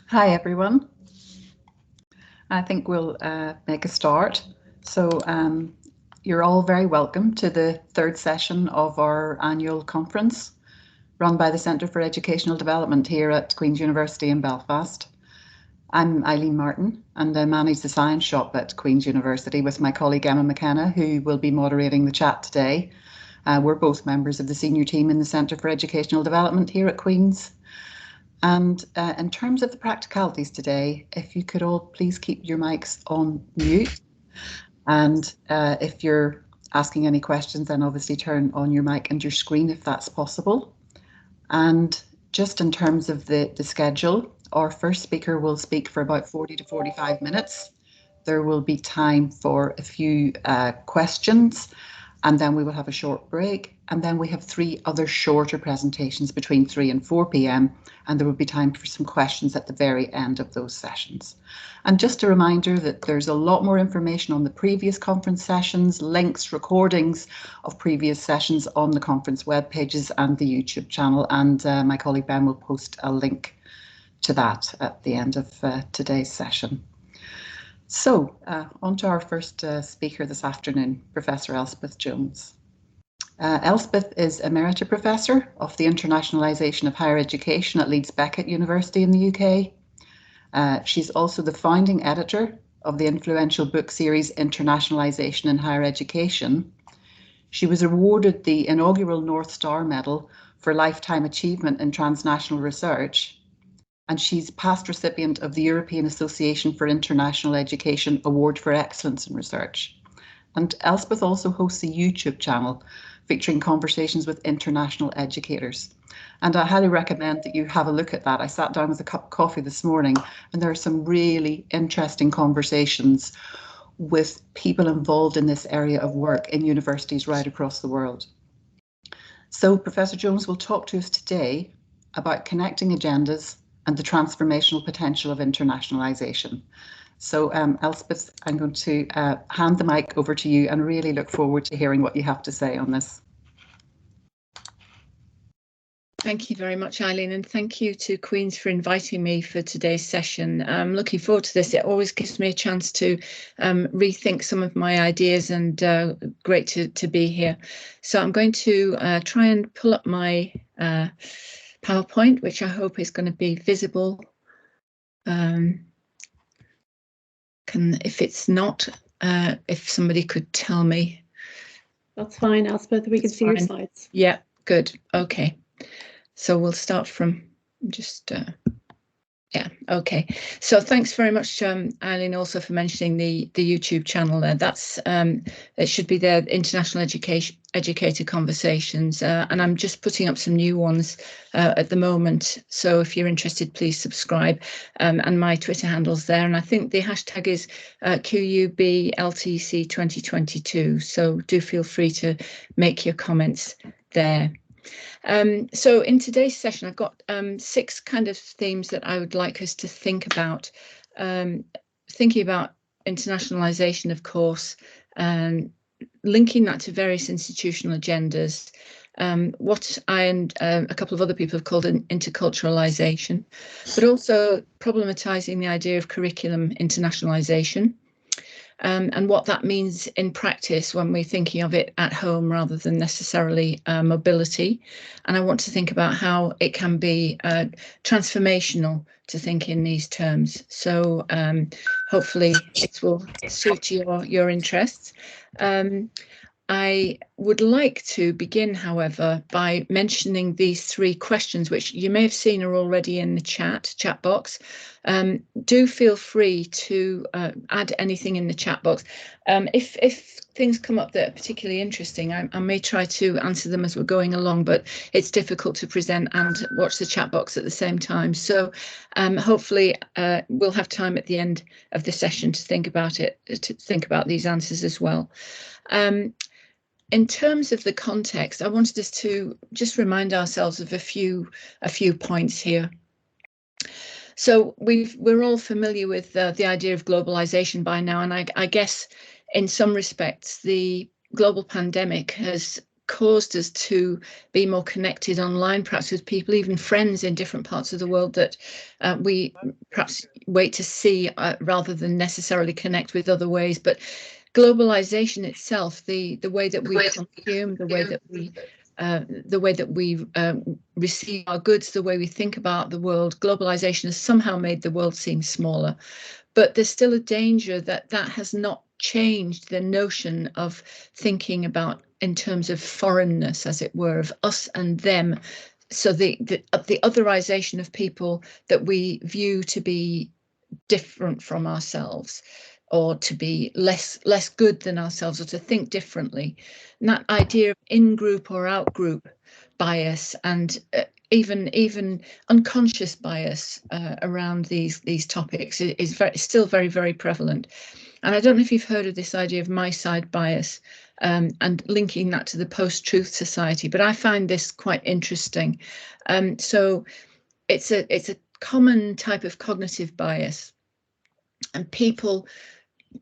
Hi everyone. I think we'll make a start. So you're all very welcome to the third session of our annual conference run by the Centre for Educational Development here at Queen's University in Belfast. I'm Eileen Martin and I manage the science shop at Queen's University with my colleague Emma McKenna, who will be moderating the chat today. We're both members of the senior team in the Centre for Educational Development here at Queen's. And in terms of the practicalities today, if you could all please keep your mics on mute. And if you're asking any questions, then obviously turn on your mic and your screen if that's possible. And just in terms of the schedule, our first speaker will speak for about 40 to 45 minutes. There will be time for a few questions, and then we will have a short break. And then we have 3 other shorter presentations between 3 and 4 p.m. And there will be time for some questions at the very end of those sessions. And just a reminder that there's a lot more information on the previous conference sessions, links, recordings of previous sessions on the conference web pages and the YouTube channel. And my colleague Ben will post a link to that at the end of today's session. So on to our first speaker this afternoon, Professor Elspeth Jones. Elspeth is Emerita Professor of the Internationalisation of Higher Education at Leeds Beckett University in the UK. She's also the founding editor of the influential book series Internationalisation in Higher Education. She was awarded the inaugural North Star Medal for Lifetime Achievement in Transnational Research, and she's past recipient of the European Association for International Education Award for Excellence in Research. And Elspeth also hosts a YouTube channel featuring conversations with international educators. And I highly recommend that you have a look at that. I sat down with a cup of coffee this morning, and there are some really interesting conversations with people involved in this area of work in universities right across the world. So Professor Jones will talk to us today about connecting agendas and the transformational potential of internationalisation. So Elspeth, I'm going to hand the mic over to you and really look forward to hearing what you have to say on this. Thank you very much, Eileen, and thank you to Queen's for inviting me for today's session. I'm looking forward to this. It always gives me a chance to rethink some of my ideas, and great to be here. So I'm going to try and pull up my PowerPoint, which I hope is going to be visible. If it's not, if somebody could tell me. That's fine, Elspeth. We can see your slides. Yeah, good. Okay. So we'll start from just, yeah, okay. So thanks very much, Eileen, also for mentioning the YouTube channel there. That's, it should be there, International Educator Conversations, and I'm just putting up some new ones at the moment. So if you're interested, please subscribe, and my Twitter handle's there. And I think the hashtag is QUB LTC 2022. So do feel free to make your comments there. So in today's session, I've got 6 kind of themes that I would like us to think about. Thinking about internationalisation, of course, linking that to various institutional agendas, what I and a couple of other people have called an interculturalisation, but also problematising the idea of curriculum internationalisation. And what that means in practice when we're thinking of it at home rather than necessarily mobility. And I want to think about how it can be transformational to think in these terms. So hopefully it will suit your interests. I would like to begin, however, by mentioning these 3 questions, which you may have seen are already in the chat box. Do feel free to add anything in the chat box. If things come up that are particularly interesting, I may try to answer them as we're going along, but it's difficult to present and watch the chat box at the same time. So hopefully we'll have time at the end of the session to think about it, to think about these answers as well. In terms of the context, I wanted us to just remind ourselves of a few points here. So we're all familiar with the idea of globalization by now, and I guess in some respects the global pandemic has caused us to be more connected online, perhaps with people, even friends in different parts of the world that we perhaps wait to see rather than necessarily connect with other ways. But globalization itself, the way that we consume, the way that we receive our goods, the way we think about the world, globalization has somehow made the world seem smaller. But there's still a danger that that has not changed the notion of thinking about in terms of foreignness, as it were, of us and them. So the otherization of people that we view to be different from ourselves, or to be less good than ourselves, or to think differently. And that idea of in-group or out-group bias, and even unconscious bias around these topics is still very, very prevalent. And I don't know if you've heard of this idea of my side bias, and linking that to the post-truth society, but I find this quite interesting. So it's a common type of cognitive bias, and people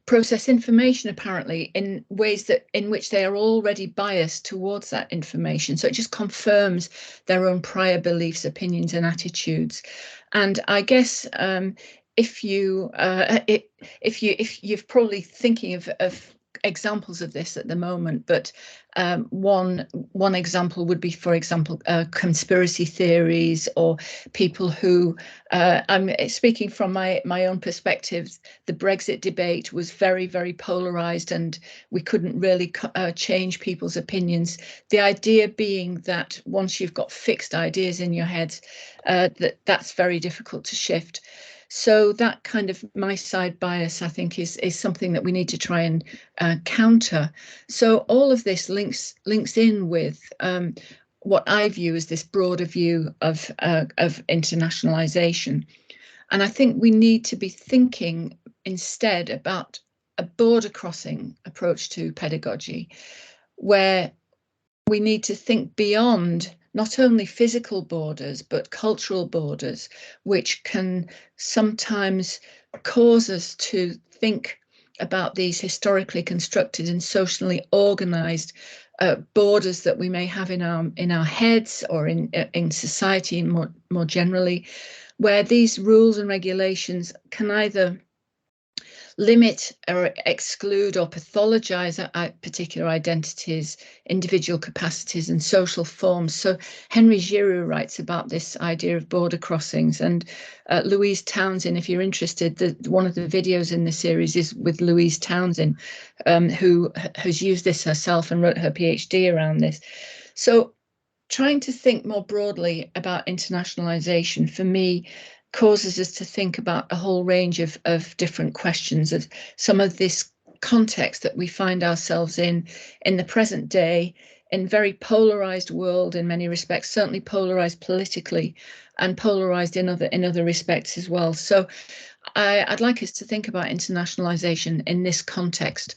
process information apparently in ways in which they are already biased towards that information. So it just confirms their own prior beliefs, opinions, and attitudes. And I guess if you're probably thinking of examples of this at the moment, but one example would be, for example, conspiracy theories, or people who, I'm speaking from my own perspective, the Brexit debate was very, very polarized, and we couldn't really change people's opinions. The idea being that once you've got fixed ideas in your head, that's very difficult to shift. So that kind of my side bias, I think, is something that we need to try and counter. So all of this links in with what I view as this broader view of internationalisation. And I think we need to be thinking instead about a border crossing approach to pedagogy, where we need to think beyond not only physical borders, but cultural borders, which can sometimes cause us to think about these historically constructed and socially organized borders that we may have in our heads, or in society more generally, where these rules and regulations can either limit or exclude or pathologize particular identities, individual capacities, and social forms. So Henry Giroux writes about this idea of border crossings, and Louise Townsend, if you're interested, one of the videos in the series is with Louise Townsend, who has used this herself and wrote her PhD around this. So trying to think more broadly about internationalization, for me, causes us to think about a whole range of different questions, of some of this context that we find ourselves in the present day, in very polarized world in many respects, certainly polarized politically, and polarized in other respects as well. So I'd like us to think about internationalization in this context.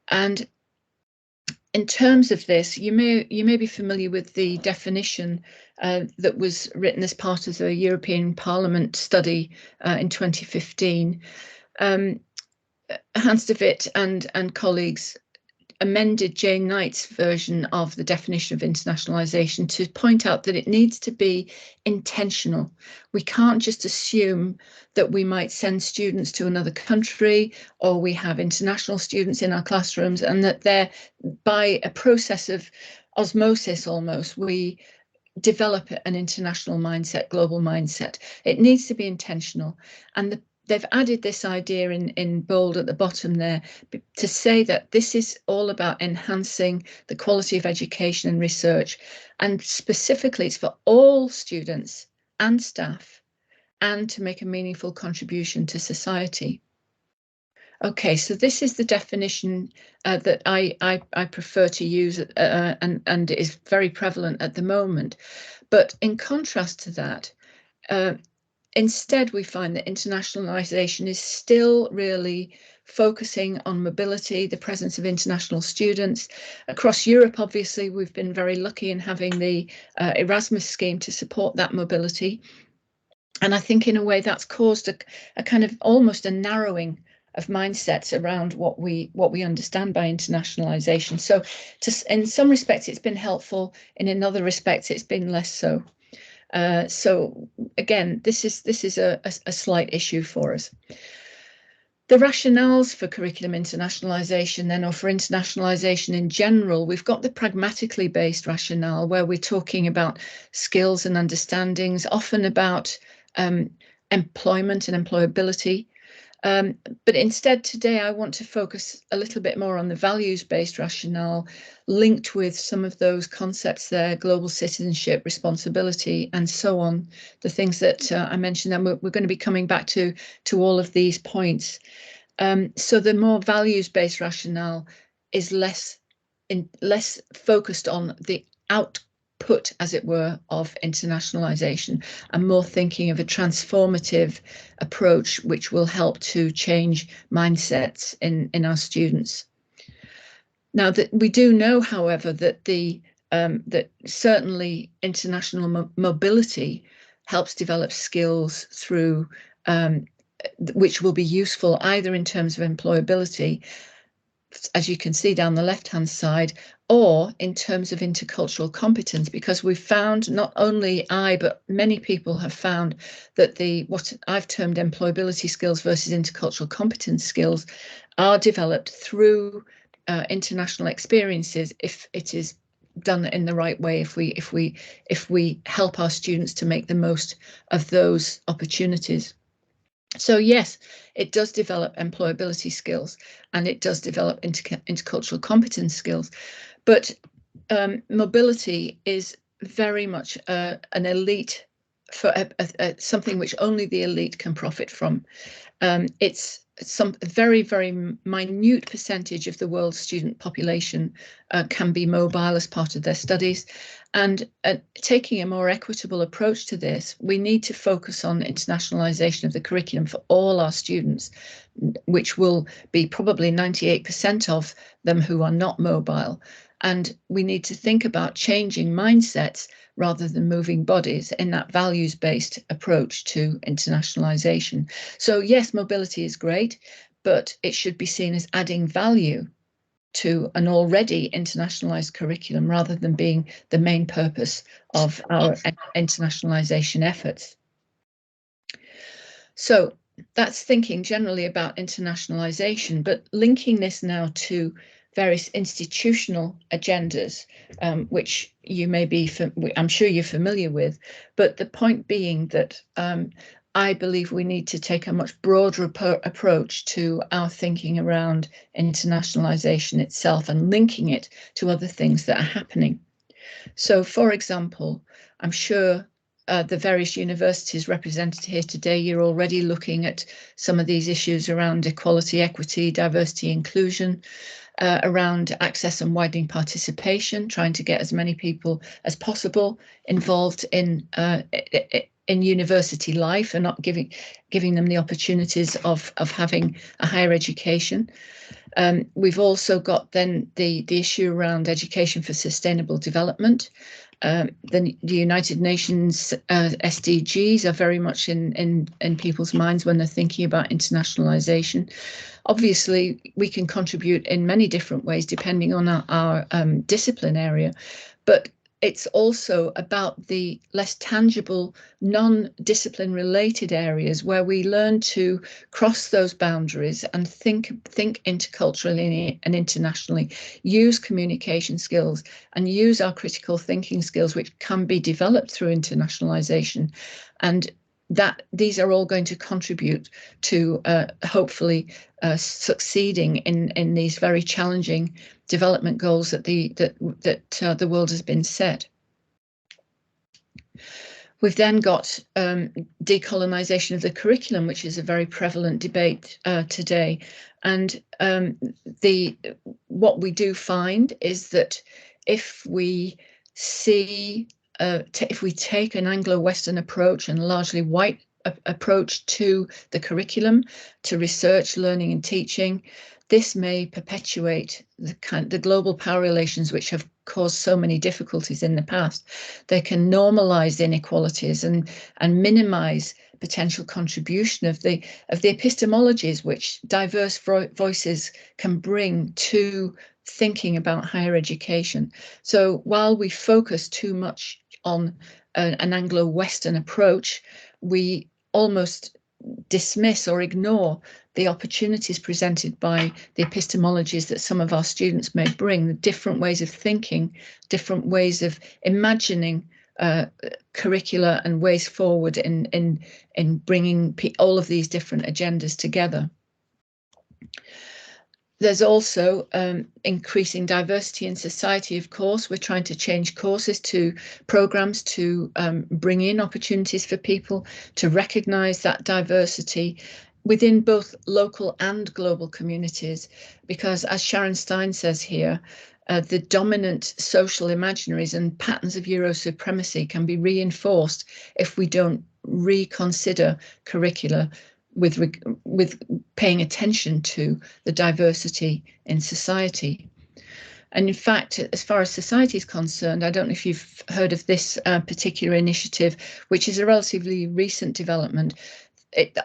And in terms of this, you may be familiar with the definition that was written as part of the European Parliament study in 2015. Hans de Wit and colleagues amended Jane Knight's version of the definition of internationalization to point out that it needs to be intentional. We can't just assume that we might send students to another country, or we have international students in our classrooms, and that they're, by a process of osmosis almost, we develop an international mindset, global mindset. It needs to be intentional. And they've added this idea in bold at the bottom there to say that this is all about enhancing the quality of education and research, and specifically it's for all students and staff, and to make a meaningful contribution to society. Okay, so this is the definition that I prefer to use, and it is very prevalent at the moment. But in contrast to that, instead, we find that internationalization is still really focusing on mobility, the presence of international students. Across Europe, obviously, we've been very lucky in having the Erasmus scheme to support that mobility. And I think in a way that's caused a kind of almost a narrowing mindsets around what we understand by internationalization. So in some respects it's been helpful, and in other respects it's been less so. So again, this is a slight issue for us. The rationales for curriculum internationalisation then, or for internationalisation in general, we've got the pragmatically based rationale where we're talking about skills and understandings, often about employment and employability. But instead today I want to focus a little bit more on the values-based rationale linked with some of those concepts there, global citizenship, responsibility, and so on, the things that I mentioned, and we're going to be coming back to all of these points. So the more values-based rationale is less focused on the output, as it were, of internationalisation, and more thinking of a transformative approach which will help to change mindsets in our students. Now, that we do know, however, that that certainly international mobility helps develop skills through which will be useful either in terms of employability, as you can see down the left-hand side, or in terms of intercultural competence, because we've found, not only I, but many people have found that what I've termed employability skills versus intercultural competence skills are developed through international experiences if it is done in the right way, if we help our students to make the most of those opportunities. So yes, it does develop employability skills, and it does develop intercultural competence skills, but mobility is very much an elite, for something which only the elite can profit from. It's some very, very minute percentage of the world's student population can be mobile as part of their studies. And taking a more equitable approach to this, we need to focus on internationalisation of the curriculum for all our students, which will be probably 98% of them who are not mobile. And we need to think about changing mindsets rather than moving bodies in that values-based approach to internationalisation. So yes, mobility is great, but it should be seen as adding value to an already internationalised curriculum rather than being the main purpose of our internationalisation efforts. So that's thinking generally about internationalisation, but linking this now to various institutional agendas, which you may be, I'm sure you're familiar with, but the point being that I believe we need to take a much broader approach to our thinking around internationalisation itself and linking it to other things that are happening. So, for example, I'm sure the various universities represented here today, you're already looking at some of these issues around equality, equity, diversity, inclusion, around access and widening participation, trying to get as many people as possible involved in university life and not giving them the opportunities of having a higher education. We've also got then the issue around education for sustainable development. The United Nations SDGs are very much in people's minds when they're thinking about internationalisation. Obviously, we can contribute in many different ways depending on our discipline area, but it's also about the less tangible, non-discipline related areas where we learn to cross those boundaries and think interculturally and internationally, use communication skills and use our critical thinking skills, which can be developed through internationalisation. And that these are all going to contribute to hopefully succeeding in these very challenging development goals that the world has been set. We've then got decolonisation of the curriculum, which is a very prevalent debate today. And what we do find is that if we see if we take an Anglo-Western approach and largely white approach to the curriculum, to research, learning and teaching. This may perpetuate the global power relations which have caused so many difficulties in the past. They can normalise inequalities and minimise potential contribution of the epistemologies which diverse voices can bring to thinking about higher education. So while we focus too much on an Anglo-Western approach, we almost dismiss or ignore the opportunities presented by the epistemologies that some of our students may bring, the different ways of thinking, different ways of imagining curricula and ways forward in bringing all of these different agendas together. There's also increasing diversity in society, of course. We're trying to change courses to programs to bring in opportunities for people to recognise that diversity within both local and global communities, because as Sharon Stein says here, the dominant social imaginaries and patterns of Euro supremacy can be reinforced if we don't reconsider curricula with paying attention to the diversity in society. And in fact, as far as society is concerned, I don't know if you've heard of this particular initiative, which is a relatively recent development.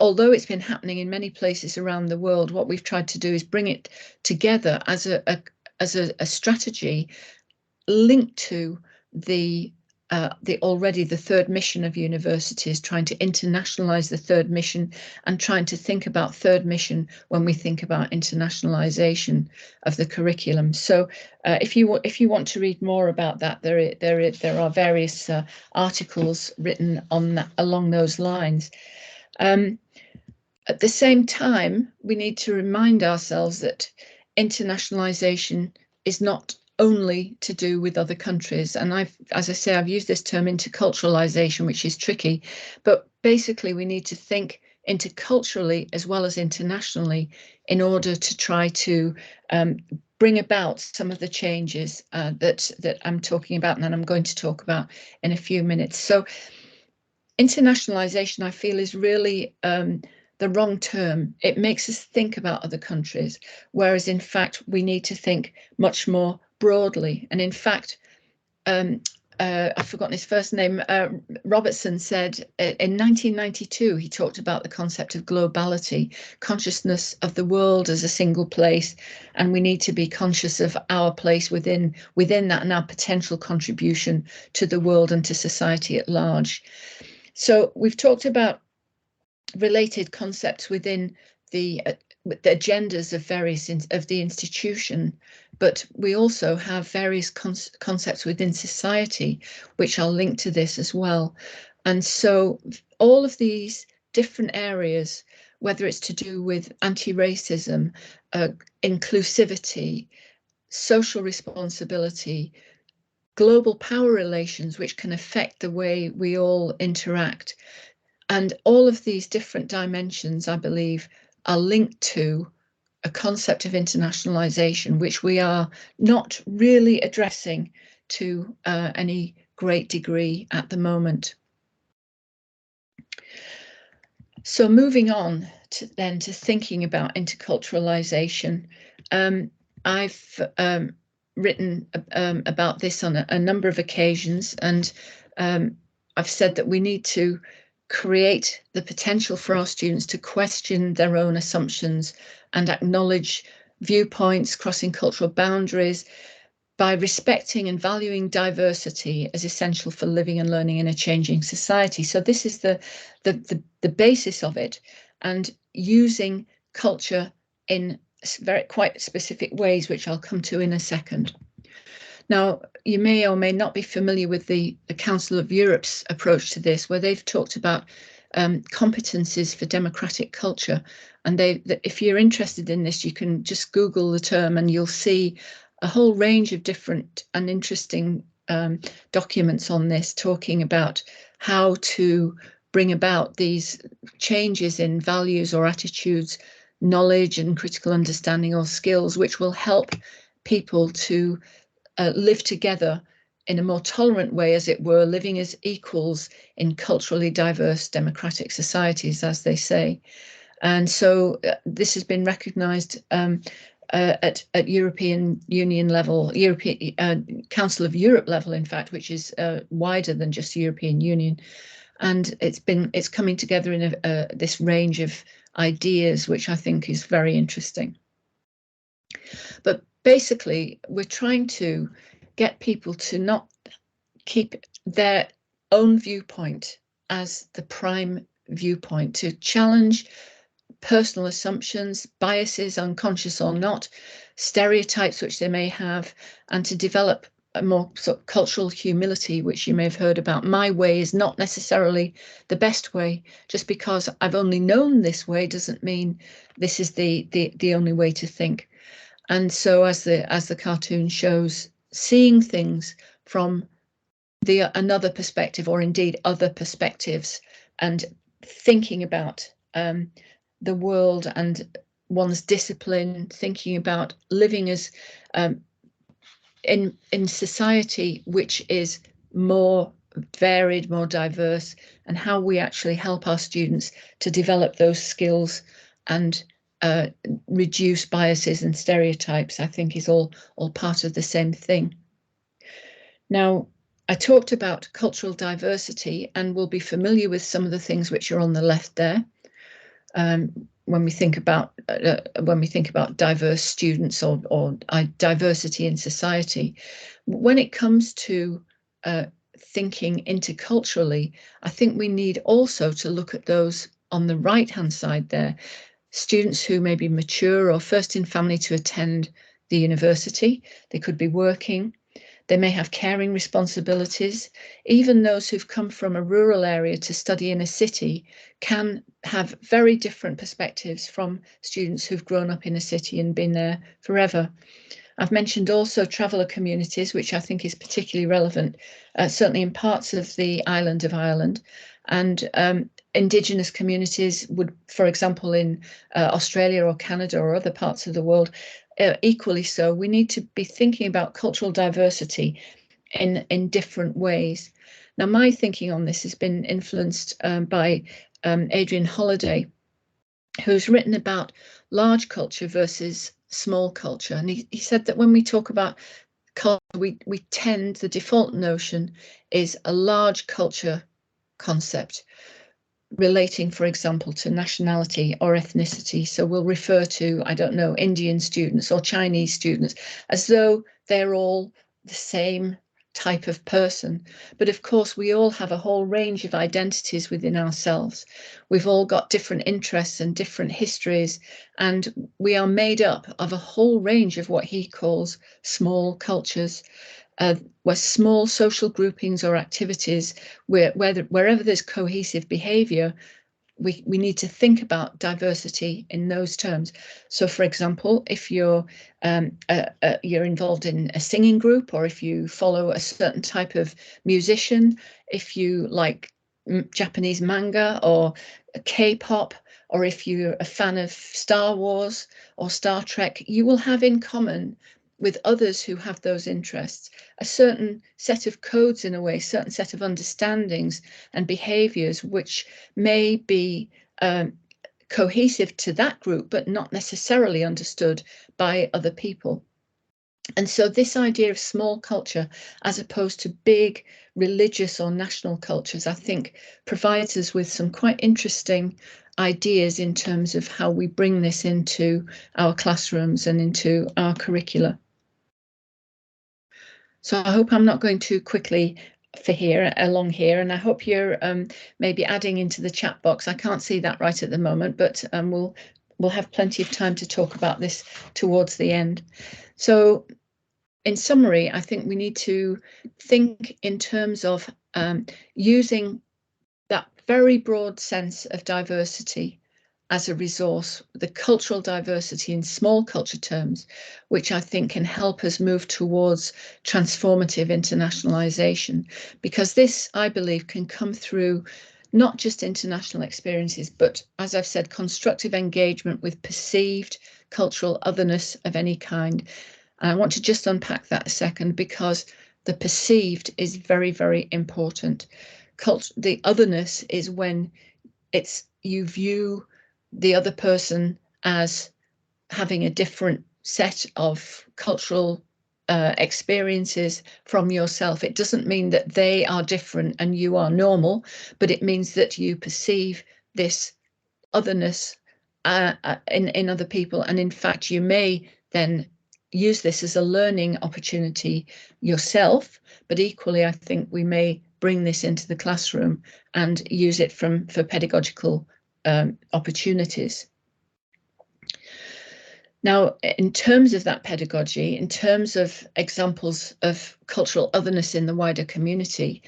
Although it's been happening in many places around the world, what we've tried to do is bring it together as a strategy linked to the third mission of universities, trying to internationalize the third mission and trying to think about third mission when we think about internationalization of the curriculum. So if you want to read more about that, there are various articles written on that, along those lines. At the same time, we need to remind ourselves that internationalization is not only to do with other countries. And as I say, I've used this term interculturalization, which is tricky, but basically we need to think interculturally as well as internationally in order to try to bring about some of the changes that I'm talking about and that I'm going to talk about in a few minutes. So internationalization, I feel, is really the wrong term. It makes us think about other countries, whereas in fact we need to think much more broadly. And in fact, I've forgotten his first name, Robertson said in 1992, he talked about the concept of globality, consciousness of the world as a single place, and we need to be conscious of our place within that and our potential contribution to the world and to society at large. So we've talked about related concepts within the agendas of various of the institution, but we also have various concepts within society which are linked to this as well. And so all of these different areas, whether it's to do with anti-racism, inclusivity, social responsibility, global power relations, which can affect the way we all interact, and all of these different dimensions, I believe, are linked to a concept of internationalization, which we are not really addressing to any great degree at the moment. So moving on to thinking about interculturalization, I've written about this on a number of occasions, and I've said that we need to create the potential for our students to question their own assumptions and acknowledge viewpoints crossing cultural boundaries by respecting and valuing diversity as essential for living and learning in a changing society. So this is the basis of it, and using culture in quite specific ways, which I'll come to in a second. Now, you may or may not be familiar with the Council of Europe's approach to this, where they've talked about competencies for democratic culture. And if you're interested in this, you can just Google the term and you'll see a whole range of different and interesting documents on this, talking about how to bring about these changes in values or attitudes, knowledge and critical understanding or skills, which will help people to live together in a more tolerant way, as it were, living as equals in culturally diverse democratic societies, as they say. And so this has been recognised at European Union level, European Council of Europe level, in fact, which is wider than just the European Union. And it's coming together in this range of ideas, which I think is very interesting. But basically, we're trying to get people to not keep their own viewpoint as the prime viewpoint, to challenge personal assumptions, biases, unconscious or not, stereotypes which they may have, and to develop a more sort of cultural humility, which you may have heard about. My way is not necessarily the best way. Just because I've only known this way doesn't mean this is the only way to think. And so, as the cartoon shows, seeing things from another perspective, or indeed other perspectives, and thinking about the world and one's discipline, thinking about living as in society which is more varied, more diverse, and how we actually help our students to develop those skills and reduce biases and stereotypes, I think is all part of the same thing. Now, I talked about cultural diversity, and we'll be familiar with some of the things which are on the left there. When we think about diverse students or diversity in society, when it comes to thinking interculturally, I think we need also to look at those on the right-hand side there. Students who may be mature or first in family to attend the university. They could be working. They may have caring responsibilities. Even those who've come from a rural area to study in a city can have very different perspectives from students who've grown up in a city and been there forever. I've mentioned also traveller communities, which I think is particularly relevant, certainly in parts of the island of Ireland. And Indigenous communities would, for example, in Australia or Canada or other parts of the world, equally so. We need to be thinking about cultural diversity in different ways. Now, my thinking on this has been influenced by Adrian Holiday, who's written about large culture versus small culture. And he said that when we talk about culture, we tend, the default notion is a large culture concept relating, for example, to nationality or ethnicity. So we'll refer to, I don't know, Indian students or Chinese students as though they're all the same type of person. But of course, we all have a whole range of identities within ourselves. We've all got different interests and different histories, and we are made up of a whole range of what he calls small cultures. Where small social groupings or activities, wherever there's cohesive behaviour, we need to think about diversity in those terms. So, for example, if you're involved in a singing group, or if you follow a certain type of musician, if you like Japanese manga or K-pop, or if you're a fan of Star Wars or Star Trek, you will have in common with others who have those interests a certain set of codes, in a way, certain set of understandings and behaviours which may be cohesive to that group, but not necessarily understood by other people. And so this idea of small culture, as opposed to big religious or national cultures, I think provides us with some quite interesting ideas in terms of how we bring this into our classrooms and into our curricula. So I hope I'm not going too quickly along here, and I hope you're maybe adding into the chat box. I can't see that right at the moment, but we'll have plenty of time to talk about this towards the end. So in summary, I think we need to think in terms of using that very broad sense of diversity as a resource, the cultural diversity in small culture terms, which I think can help us move towards transformative internationalisation, because this, I believe, can come through not just international experiences, but, as I've said, constructive engagement with perceived cultural otherness of any kind. And I want to just unpack that a second, because The perceived is very, very important. The otherness is when you view the other person as having a different set of cultural experiences from yourself. It doesn't mean that they are different and you are normal, but it means that you perceive this otherness in other people, and in fact you may then use this as a learning opportunity yourself, but equally I think we may bring this into the classroom and use it for pedagogical opportunities. Now, in terms of that pedagogy, in terms of examples of cultural otherness in the wider community,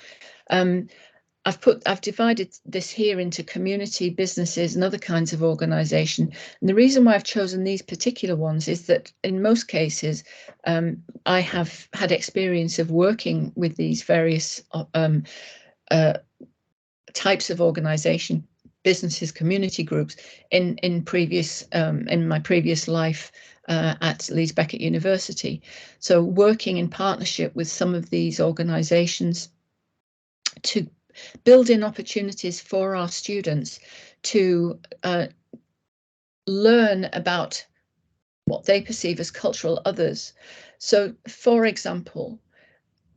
I've divided this here into community, businesses, and other kinds of organisation. And the reason why I've chosen these particular ones is that in most cases, I have had experience of working with these various types of organisation, businesses, community groups in my previous life at Leeds Beckett University. So working in partnership with some of these organisations to build in opportunities for our students to learn about what they perceive as cultural others. So, for example,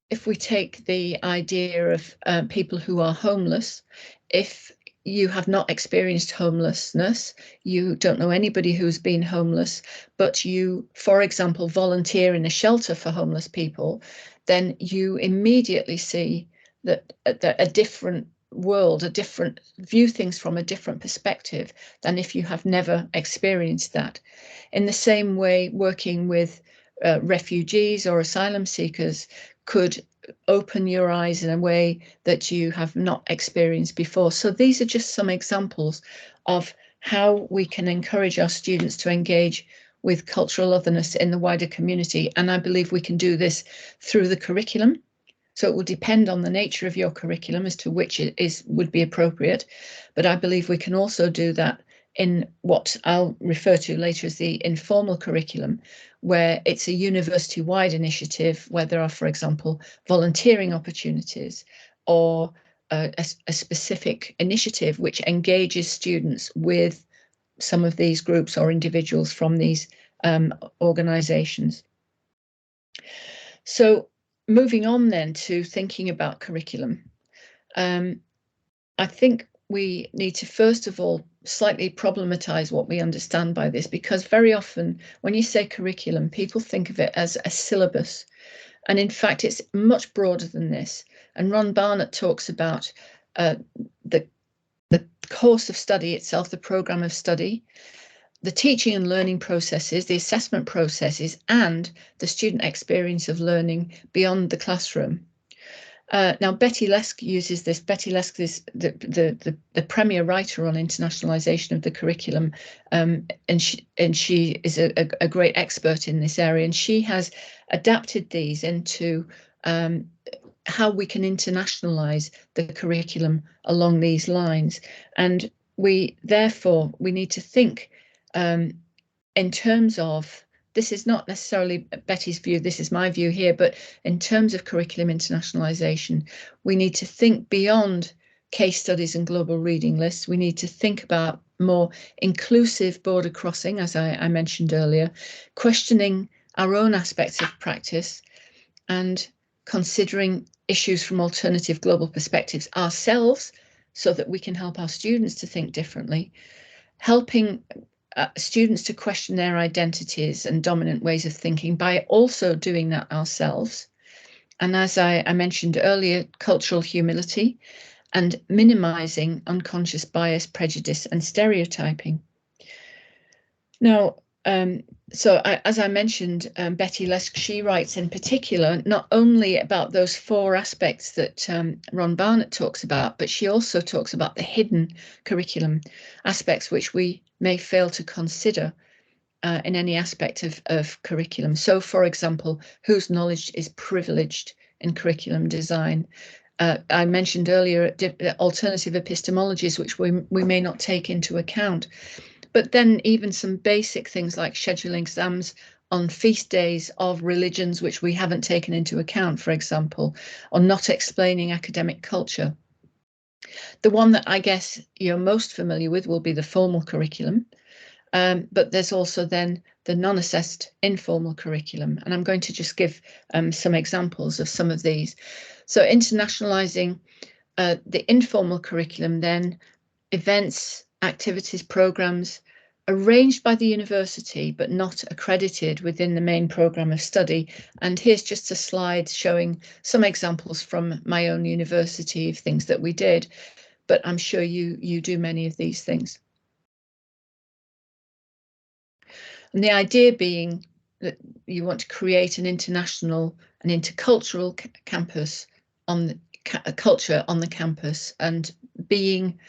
if we take the idea of people who are homeless, if you have not experienced homelessness, you don't know anybody who's been homeless, but you, for example, volunteer in a shelter for homeless people, then you immediately see that a different world, view things from a different perspective than if you have never experienced that. In the same way, working with refugees or asylum seekers could open your eyes in a way that you have not experienced before. So these are just some examples of how we can encourage our students to engage with cultural otherness in the wider community. And I believe we can do this through the curriculum. So it will depend on the nature of your curriculum as to which would be appropriate. But I believe we can also do that in what I'll refer to later as the informal curriculum, where it's a university-wide initiative, where there are, for example, volunteering opportunities or a specific initiative which engages students with some of these groups or individuals from these organisations. So moving on then to thinking about curriculum, I think we need to first of all slightly problematize what we understand by this, because very often when you say curriculum, people think of it as a syllabus, and in fact it's much broader than this. And Ron Barnett talks about the course of study itself, the programme of study, the teaching and learning processes, the assessment processes, and the student experience of learning beyond the classroom. Now, Betty Lesk uses this. Betty Lesk is the premier writer on internationalisation of the curriculum, and she is a great expert in this area, and she has adapted these into how we can internationalise the curriculum along these lines. And we need to think in terms of, this is not necessarily Betty's view, this is my view here, but in terms of curriculum internationalisation, we need to think beyond case studies and global reading lists. We need to think about more inclusive border crossing, as I mentioned earlier, questioning our own aspects of practice and considering issues from alternative global perspectives ourselves so that we can help our students to think differently, helping students to question their identities and dominant ways of thinking by also doing that ourselves. And as I mentioned earlier, cultural humility and minimising unconscious bias, prejudice and stereotyping. Now, as I mentioned, Betty Lesk, she writes in particular not only about those four aspects that Ron Barnett talks about, but she also talks about the hidden curriculum aspects which we may fail to consider in any aspect of curriculum. So, for example, whose knowledge is privileged in curriculum design? I mentioned earlier alternative epistemologies which we may not take into account. But then even some basic things like scheduling exams on feast days of religions which we haven't taken into account, for example, or not explaining academic culture. The one that I guess you're most familiar with will be the formal curriculum, but there's also then the non-assessed informal curriculum, and I'm going to just give some examples of some of these. So internationalizing the informal curriculum, then events, activities, programs arranged by the university but not accredited within the main programme of study. And here's just a slide showing some examples from my own university of things that we did, but I'm sure you do many of these things. And the idea being that you want to create an international and intercultural campus on the culture on the campus, and being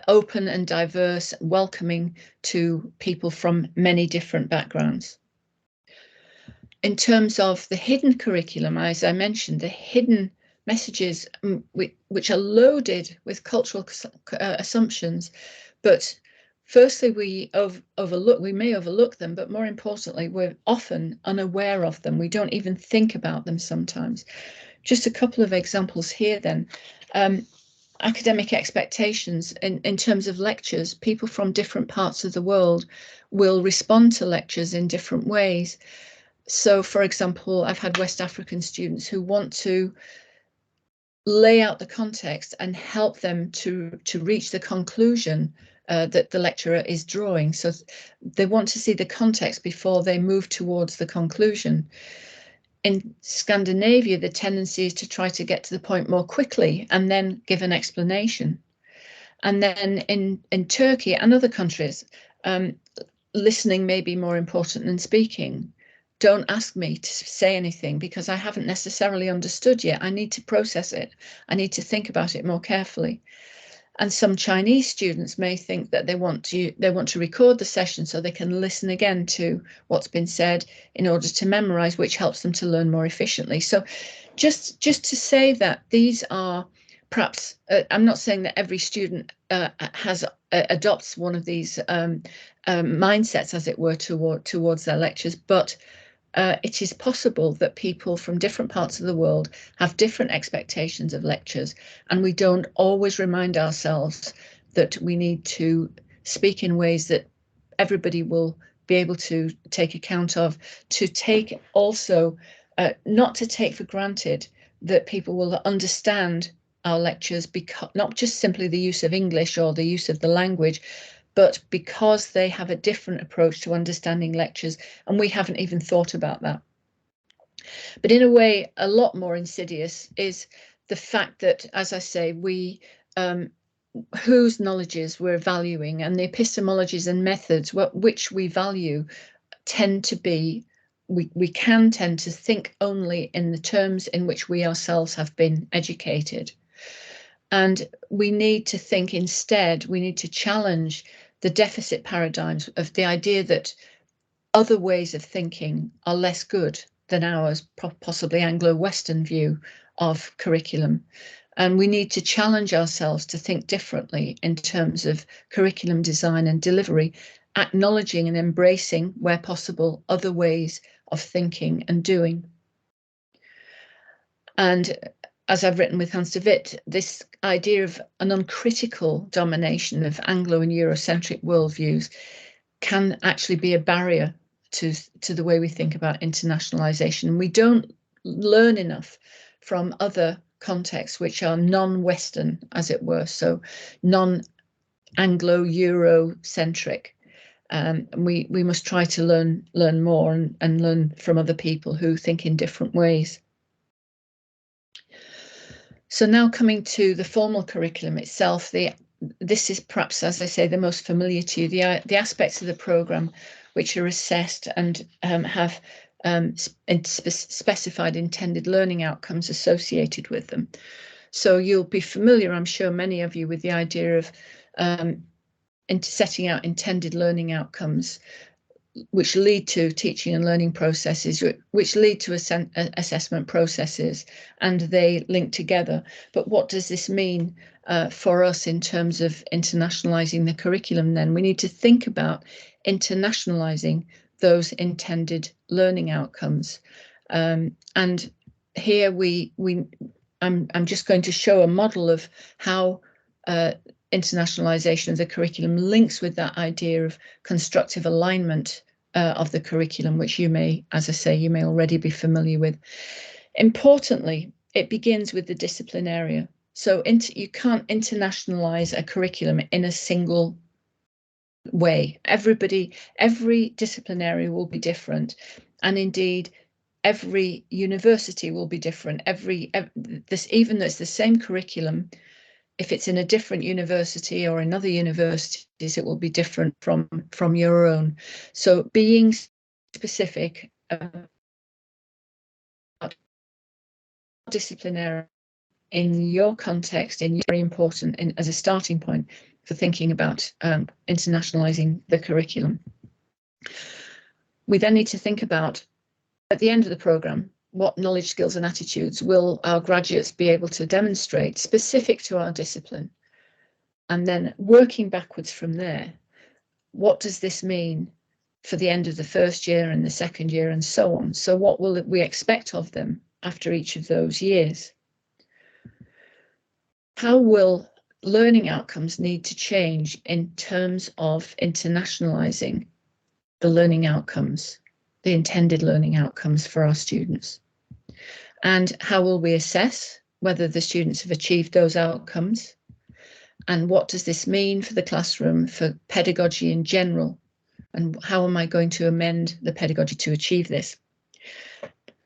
open and diverse, welcoming to people from many different backgrounds. In terms of the hidden curriculum, as I mentioned, the hidden messages which are loaded with cultural assumptions, but firstly, we may overlook them, but more importantly, we're often unaware of them. We don't even think about them sometimes. Just a couple of examples here then. Academic expectations in terms of lectures. People from different parts of the world will respond to lectures in different ways. So, for example, I've had West African students who want to lay out the context and help them to reach the conclusion that the lecturer is drawing. So they want to see the context before they move towards the conclusion. In Scandinavia, the tendency is to try to get to the point more quickly and then give an explanation. And then in Turkey and other countries, listening may be more important than speaking. Don't ask me to say anything because I haven't necessarily understood yet. I need to process it. I need to think about it more carefully. And some Chinese students may think that they want to record the session so they can listen again to what's been said in order to memorize, which helps them to learn more efficiently. So just to say that these are perhaps, I'm not saying that every student adopts one of these mindsets, as it were, towards their lectures, but it is possible that people from different parts of the world have different expectations of lectures, and we don't always remind ourselves that we need to speak in ways that everybody will be able to take account of, to take also, not to take for granted that people will understand our lectures, because not just simply the use of English or the use of the language, but because they have a different approach to understanding lectures, and we haven't even thought about that. But in a way, a lot more insidious is the fact that, as I say, we whose knowledges we're valuing, and the epistemologies and methods which we value tend to be, we can tend to think only in the terms in which we ourselves have been educated. And we need to think instead, we need to challenge the deficit paradigms of the idea that other ways of thinking are less good than ours, possibly Anglo-Western view of curriculum. And we need to challenge ourselves to think differently in terms of curriculum design and delivery, acknowledging and embracing, where possible, other ways of thinking and doing. And as I've written with Hans de Witt, this idea of an uncritical domination of Anglo and Eurocentric worldviews can actually be a barrier to the way we think about internationalisation. We don't learn enough from other contexts which are non-Western, as it were, so non-Anglo-Eurocentric. We must try to learn more and learn from other people who think in different ways. So now coming to the formal curriculum itself, this is perhaps, as I say, the most familiar to you, the aspects of the programme which are assessed and have specified intended learning outcomes associated with them. So you'll be familiar, I'm sure many of you, with the idea of setting out intended learning outcomes which lead to teaching and learning processes, which lead to assessment processes, and they link together. But what does this mean for us in terms of internationalising the curriculum then? We need to think about internationalising those intended learning outcomes. And here I'm just going to show a model of how internationalisation of the curriculum links with that idea of constructive alignment of the curriculum, which you may, as I say, you may already be familiar with. Importantly, it begins with the discipline area. So you can't internationalise a curriculum in a single way. Every discipline area will be different, and indeed every university will be different. Even though it's the same curriculum, if it's in a different university or in other universities, it will be different from your own. So being specific about disciplinary in your context is very important as a starting point for thinking about internationalizing the curriculum. We then need to think about, at the end of the programme, what knowledge, skills and attitudes will our graduates be able to demonstrate specific to our discipline? And then working backwards from there, what does this mean for the end of the first year and the second year and so on? So what will we expect of them after each of those years? How will learning outcomes need to change in terms of internationalizing the learning outcomes, the intended learning outcomes for our students? And how will we assess whether the students have achieved those outcomes? And what does this mean for the classroom, for pedagogy in general? And how am I going to amend the pedagogy to achieve this?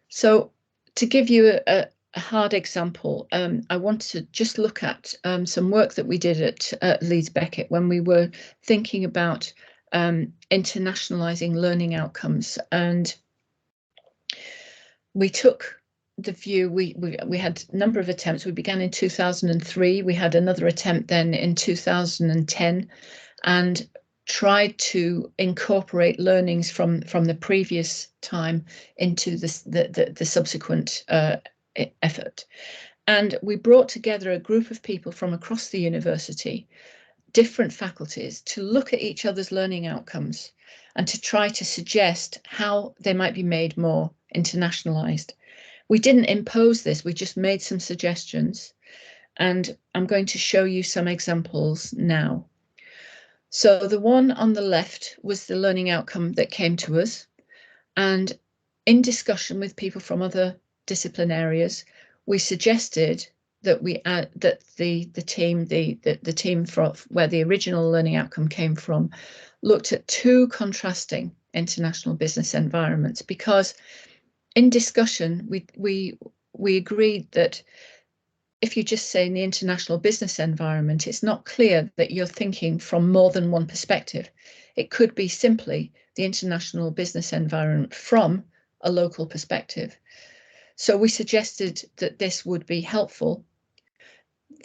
So to give you a hard example, I want to just look at some work that we did at Leeds Beckett when we were thinking about internationalizing learning outcomes. And we took the view, we had a number of attempts. We began in 2003. We had another attempt then in 2010, and tried to incorporate learnings from the previous time into the subsequent effort. And we brought together a group of people from across the university, different faculties, to look at each other's learning outcomes and to try to suggest how they might be made more internationalized. We didn't impose this, we just made some suggestions, and I'm going to show you some examples now. So the one on the left was the learning outcome that came to us, and in discussion with people from other discipline areas, we suggested that the team from where the original learning outcome came from looked at two contrasting international business environments, because in discussion we agreed that if you just say in the international business environment, it's not clear that you're thinking from more than one perspective. It could be simply the international business environment from a local perspective. So we suggested that this would be helpful.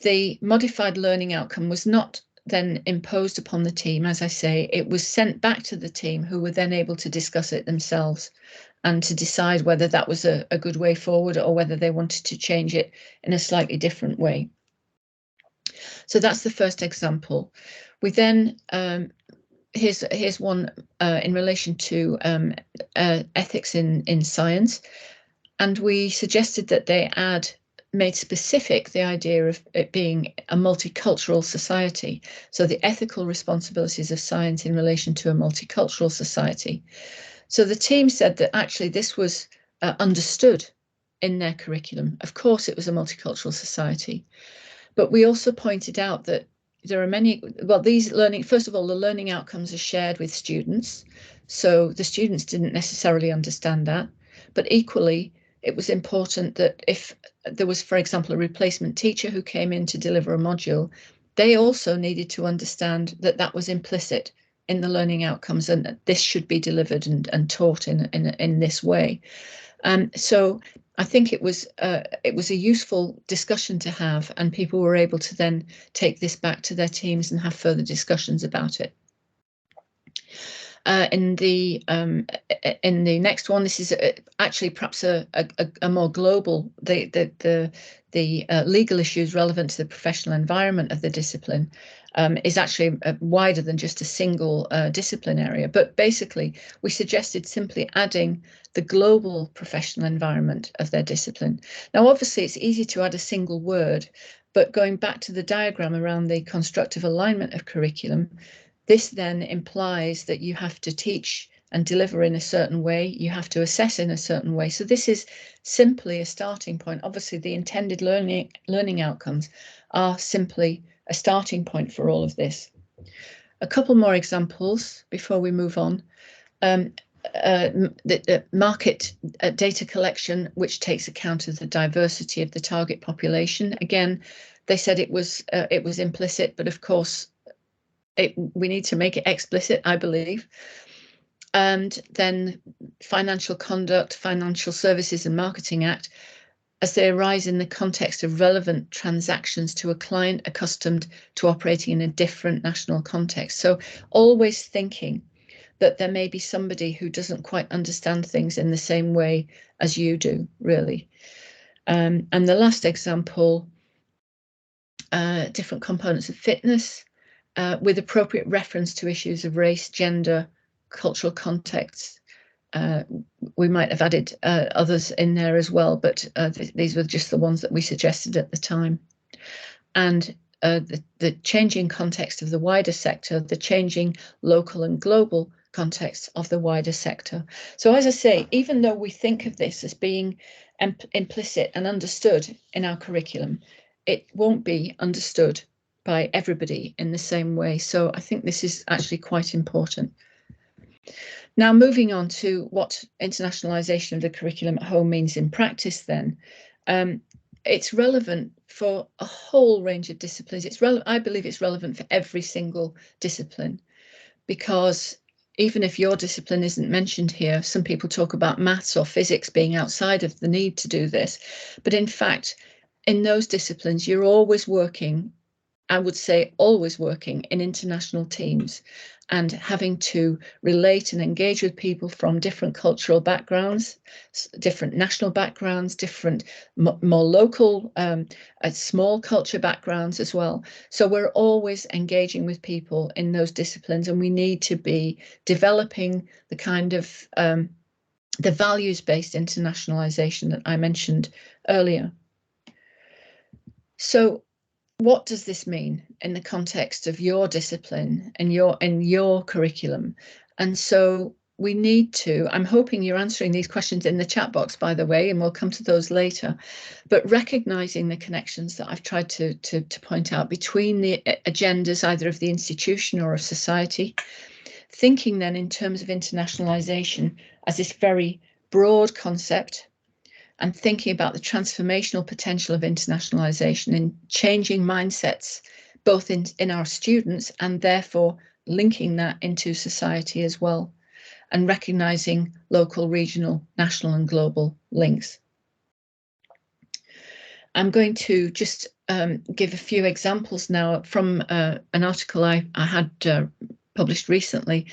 The modified learning outcome was not then imposed upon the team. As I say, it was sent back to the team, who were then able to discuss it themselves and to decide whether that was a good way forward or whether they wanted to change it in a slightly different way. So that's the first example. We then, here's one in relation to ethics in science, and we suggested that they made specific the idea of it being a multicultural society. So the ethical responsibilities of science in relation to a multicultural society. So the team said that actually this was understood in their curriculum. Of course, it was a multicultural society, but we also pointed out that there are many, well, first of all, the learning outcomes are shared with students. So the students didn't necessarily understand that, but equally, it was important that if there was, for example, a replacement teacher who came in to deliver a module, they also needed to understand that that was implicit in the learning outcomes and that this should be delivered and taught in this way. So I think it was a useful discussion to have, and people were able to then take this back to their teams and have further discussions about it. In the next one, this is actually perhaps a more global, the legal issues relevant to the professional environment of the discipline. is actually wider than just a single discipline area. But basically, we suggested simply adding the global professional environment of their discipline. Now, obviously, it's easy to add a single word, but going back to the diagram around the constructive alignment of curriculum, this then implies that you have to teach and deliver in a certain way, you have to assess in a certain way. So this is simply a starting point. Obviously, the intended learning outcomes are simply a starting point for all of this. A couple more examples before we move on. The market data collection, which takes account of the diversity of the target population. Again, they said it was implicit, but of course, we need to make it explicit, I believe. And then Financial Conduct, Financial Services and Marketing Act, as they arise in the context of relevant transactions to a client accustomed to operating in a different national context. So always thinking that there may be somebody who doesn't quite understand things in the same way as you do, really. And the last example, different components of fitness, with appropriate reference to issues of race, gender, cultural context. We might have added others in there as well, but these were just the ones that we suggested at the time. And the changing context of the wider sector, the changing local and global context of the wider sector. So as I say, even though we think of this as being implicit and understood in our curriculum, it won't be understood by everybody in the same way. So I think this is actually quite important. Now, moving on to what internationalisation of the curriculum at home means in practice then. It's relevant for a whole range of disciplines. I believe it's relevant for every single discipline, because even if your discipline isn't mentioned here, some people talk about maths or physics being outside of the need to do this. But in fact, in those disciplines, you're always working, I would say always working in international teams and having to relate and engage with people from different cultural backgrounds, different national backgrounds, different more local, small culture backgrounds as well. So we're always engaging with people in those disciplines, and we need to be developing the kind of the values-based internationalisation that I mentioned earlier. So what does this mean in the context of your discipline and your curriculum? And so we need to, I'm hoping you're answering these questions in the chat box, by the way, and we'll come to those later, but recognizing the connections that I've tried to point out between the agendas, either of the institution or of society, thinking then in terms of internationalization as this very broad concept, and thinking about the transformational potential of internationalisation in changing mindsets, both in our students and therefore linking that into society as well, and recognising local, regional, national and global links. I'm going to just give a few examples now from an article I had published recently.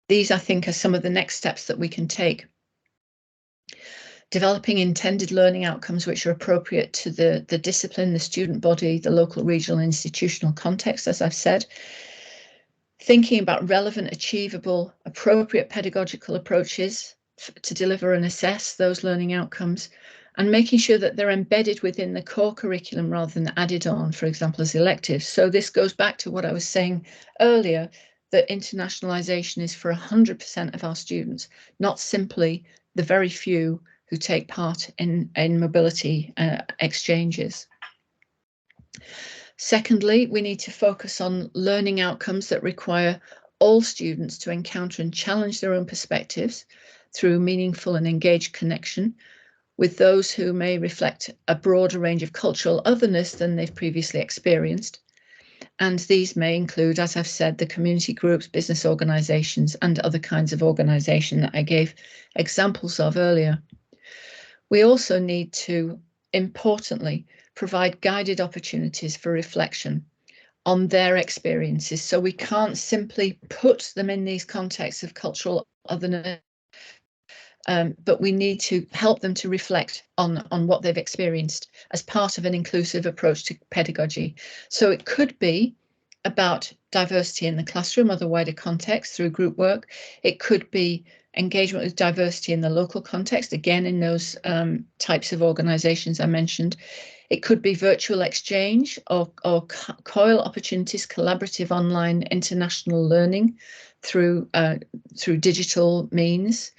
These, I think, are some of the next steps that we can take. Developing intended learning outcomes which are appropriate to the discipline, the student body, the local, regional, institutional context, as I've said. Thinking about relevant, achievable, appropriate pedagogical approaches to deliver and assess those learning outcomes, and making sure that they're embedded within the core curriculum rather than added on, for example, as electives. So this goes back to what I was saying earlier, that internationalisation is for 100% of our students, not simply the very few who take part in mobility exchanges. Secondly, we need to focus on learning outcomes that require all students to encounter and challenge their own perspectives through meaningful and engaged connection with those who may reflect a broader range of cultural otherness than they've previously experienced. And these may include, as I've said, the community groups, business organisations, and other kinds of organisation that I gave examples of earlier. We also need to, importantly, provide guided opportunities for reflection on their experiences. So we can't simply put them in these contexts of cultural otherness but we need to help them to reflect on what they've experienced as part of an inclusive approach to pedagogy. So it could be about diversity in the classroom or the wider context through group work. It could be engagement with diversity in the local context, again, in those types of organisations I mentioned. It could be virtual exchange or COIL opportunities, collaborative online international learning through digital means.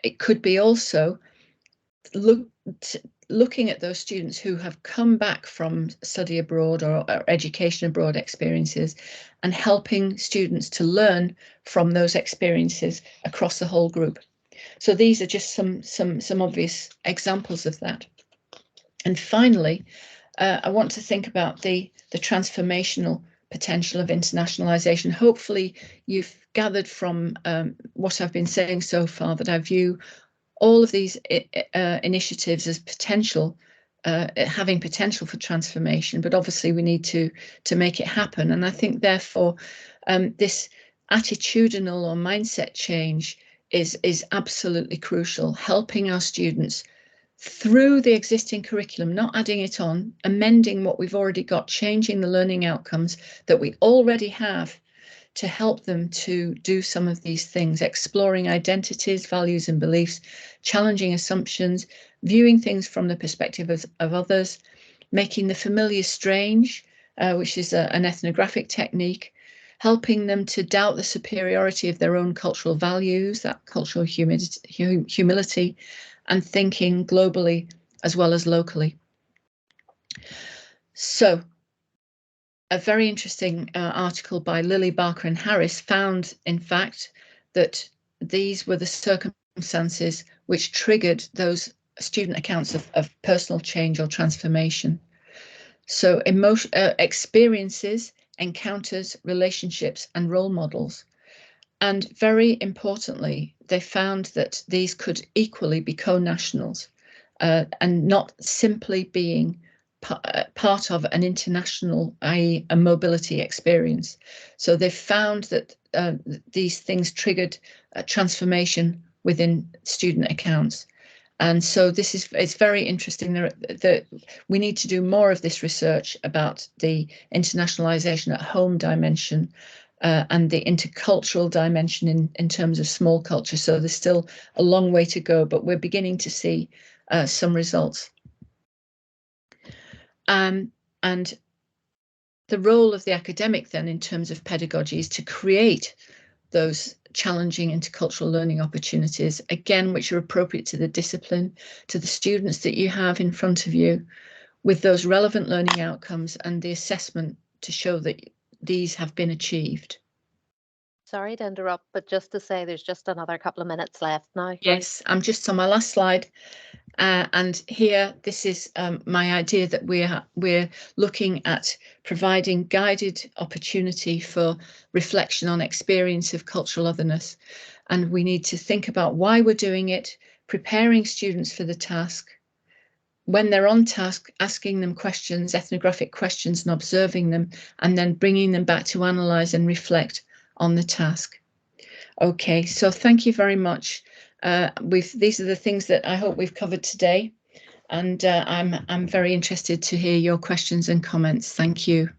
It could be also looking at those students who have come back from study abroad or education abroad experiences and helping students to learn from those experiences across the whole group. So these are just some obvious examples of that. And finally, I want to think about the transformational potential of internationalisation. Hopefully you've gathered from what I've been saying so far that I view all of these initiatives as potential, having potential for transformation, but obviously we need to make it happen. And I think therefore this attitudinal or mindset change is absolutely crucial, helping our students through the existing curriculum, not adding it on, amending what we've already got, changing the learning outcomes that we already have, to help them to do some of these things, exploring identities, values and beliefs, challenging assumptions, viewing things from the perspective of others, making the familiar strange, which is an ethnographic technique, helping them to doubt the superiority of their own cultural values, that cultural humility, and thinking globally as well as locally. So, a very interesting article by Lily, Barker and Harris found, in fact, that these were the circumstances which triggered those student accounts of personal change or transformation. So experiences, encounters, relationships and role models. And very importantly, they found that these could equally be co-nationals and not simply being part of an international, i.e. a mobility experience. So they found that these things triggered a transformation within student accounts. And so it's very interesting that we need to do more of this research about the internationalisation at home dimension and the intercultural dimension in terms of small culture. So there's still a long way to go, but we're beginning to see some results. And the role of the academic then in terms of pedagogy is to create those challenging intercultural learning opportunities, again, which are appropriate to the discipline, to the students that you have in front of you, with those relevant learning outcomes and the assessment to show that these have been achieved. Sorry to interrupt, but just to say there's just another couple of minutes left now. Yes, I'm just on my last slide. And here, this is my idea that we're looking at providing guided opportunity for reflection on experience of cultural otherness. And we need to think about why we're doing it, preparing students for the task. When they're on task, asking them questions, ethnographic questions, and observing them, and then bringing them back to analyse and reflect on the task. Okay, so thank you very much. These are the things that I hope we've covered today, and I'm very interested to hear your questions and comments. Thank you.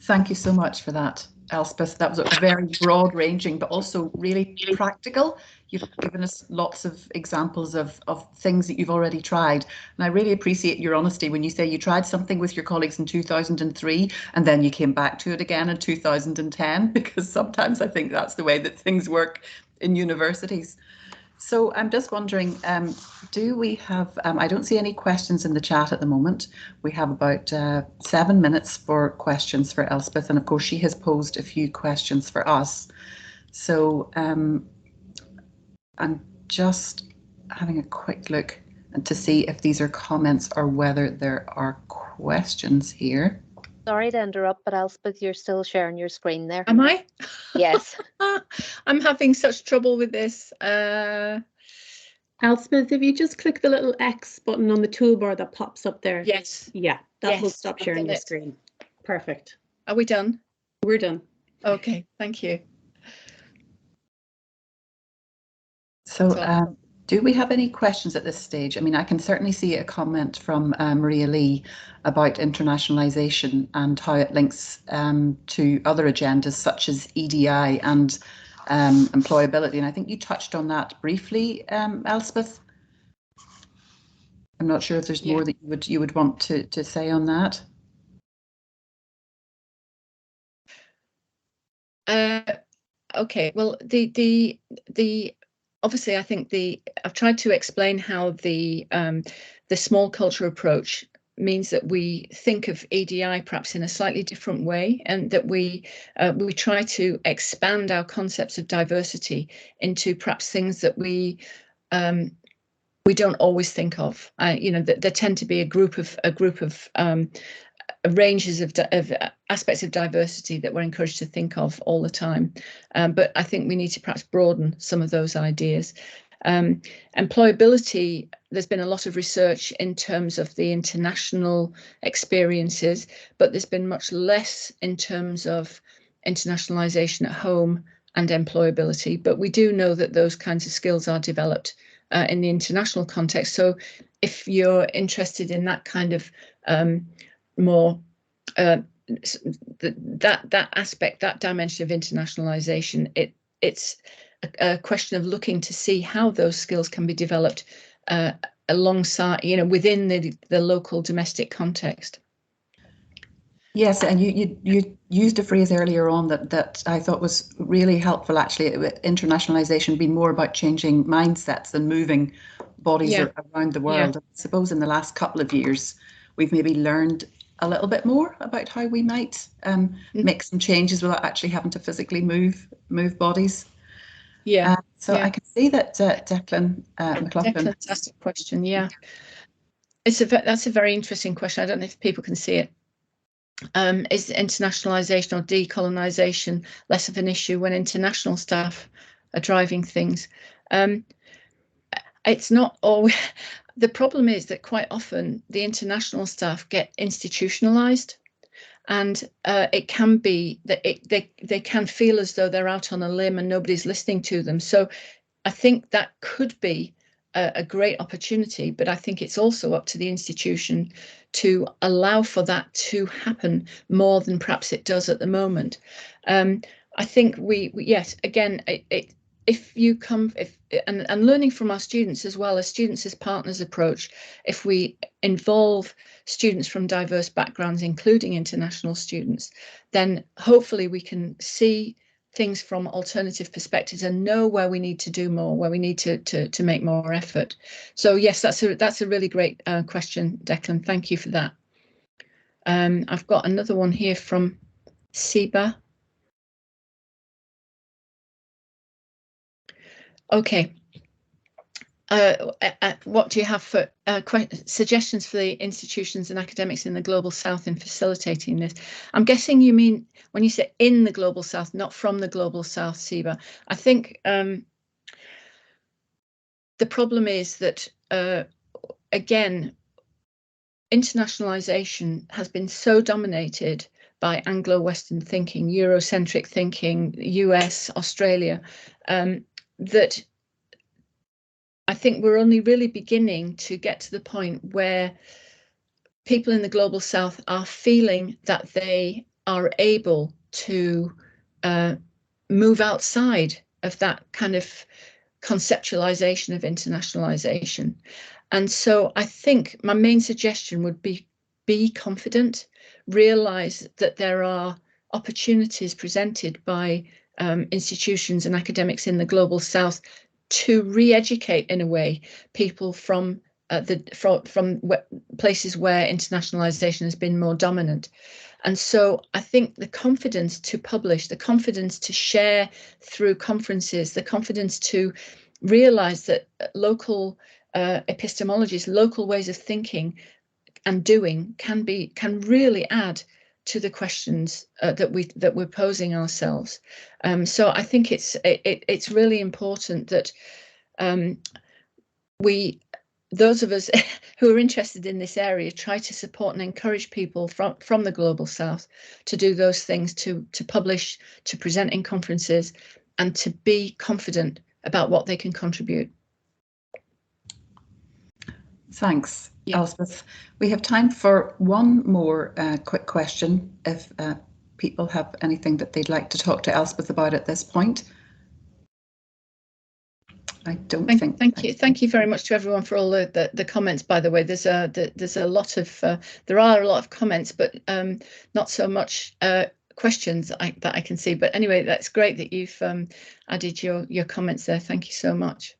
Thank you so much for that, Elspeth. That was a very broad-ranging, but also really practical. You've given us lots of examples of things that you've already tried. And I really appreciate your honesty when you say you tried something with your colleagues in 2003 and then you came back to it again in 2010, because sometimes I think that's the way that things work in universities. So I'm just wondering, do we have, I don't see any questions in the chat at the moment. We have about 7 minutes for questions for Elspeth, and of course she has posed a few questions for us. So I'm just having a quick look to see if these are comments or whether there are questions here. Sorry to interrupt, but Elspeth, you're still sharing your screen there. Am I? Yes. I'm having such trouble with this. Elspeth, if you just click the little X button on the toolbar that pops up there. Yes. Yeah, that will stop I've sharing done your it. screen. Perfect. Are we done? We're done. Okay, thank you. So do we have any questions at this stage? I mean, I can certainly see a comment from Maria Lee about internationalisation and how it links to other agendas such as EDI and employability. And I think you touched on that briefly, Elspeth. I'm not sure if there's more that you would want to say on that. Okay, well, the obviously I think I've tried to explain how the small culture approach means that we think of EDI perhaps in a slightly different way, and that we try to expand our concepts of diversity into perhaps things that we don't always think of. You know, that there tend to be a group of ranges of aspects of diversity that we're encouraged to think of all the time, but I think we need to perhaps broaden some of those ideas. Employability, there's been a lot of research in terms of the international experiences, but there's been much less in terms of internationalisation at home and employability. But we do know that those kinds of skills are developed in the international context. So if you're interested in that kind of more that aspect, that dimension of internationalisation, it's a question of looking to see how those skills can be developed alongside, you know, within the local domestic context. Yes, and you used a phrase earlier on that I thought was really helpful, actually. Internationalisation being more about changing mindsets than moving bodies around the world. Yeah. I suppose in the last couple of years, we've maybe learned a little bit more about how we might make some changes without actually having to physically move bodies. Yeah. I can see that Declan McLaughlin. Declan's asked a question. Yeah, that's a very interesting question. I don't know if people can see it. Is internationalisation or decolonisation less of an issue when international staff are driving things? It's not always. The problem is that quite often the international staff get institutionalised, and it can be that they can feel as though they're out on a limb and nobody's listening to them. So I think that could be a great opportunity, but I think it's also up to the institution to allow for that to happen more than perhaps it does at the moment. I think yes, again, if you come, and learning from our students as well, as students as partners approach, if we involve students from diverse backgrounds, including international students, then hopefully we can see things from alternative perspectives and know where we need to do more, where we need to make more effort. So yes, that's a really great question, Declan. Thank you for that. I've got another one here from Siba. Okay. What do you have for suggestions for the institutions and academics in the Global South in facilitating this? I'm guessing you mean when you say in the Global South, not from the Global South, Siba. I think the problem is that, again, internationalisation has been so dominated by Anglo-Western thinking, Eurocentric thinking, US, Australia, that I think we're only really beginning to get to the point where people in the Global South are feeling that they are able to move outside of that kind of conceptualization of internationalization. And so I think my main suggestion would be confident, realize that there are opportunities presented by institutions and academics in the Global South to re-educate, in a way, people from places where internationalization has been more dominant. And so I think the confidence to publish, the confidence to share through conferences, the confidence to realize that local epistemologies, local ways of thinking and doing can really add to the questions that we're posing ourselves. So I think it's really important that those of us who are interested in this area try to support and encourage people from the Global South to do those things, to publish, to present in conferences, and to be confident about what they can contribute. Thanks, Yeah. Elspeth. We have time for one more quick question, if people have anything that they'd like to talk to Elspeth about at this point. I don't think. Thank you very much to everyone for all the comments. By the way, there are a lot of comments, but not so much questions that I can see. But anyway, that's great that you've added your comments there. Thank you so much.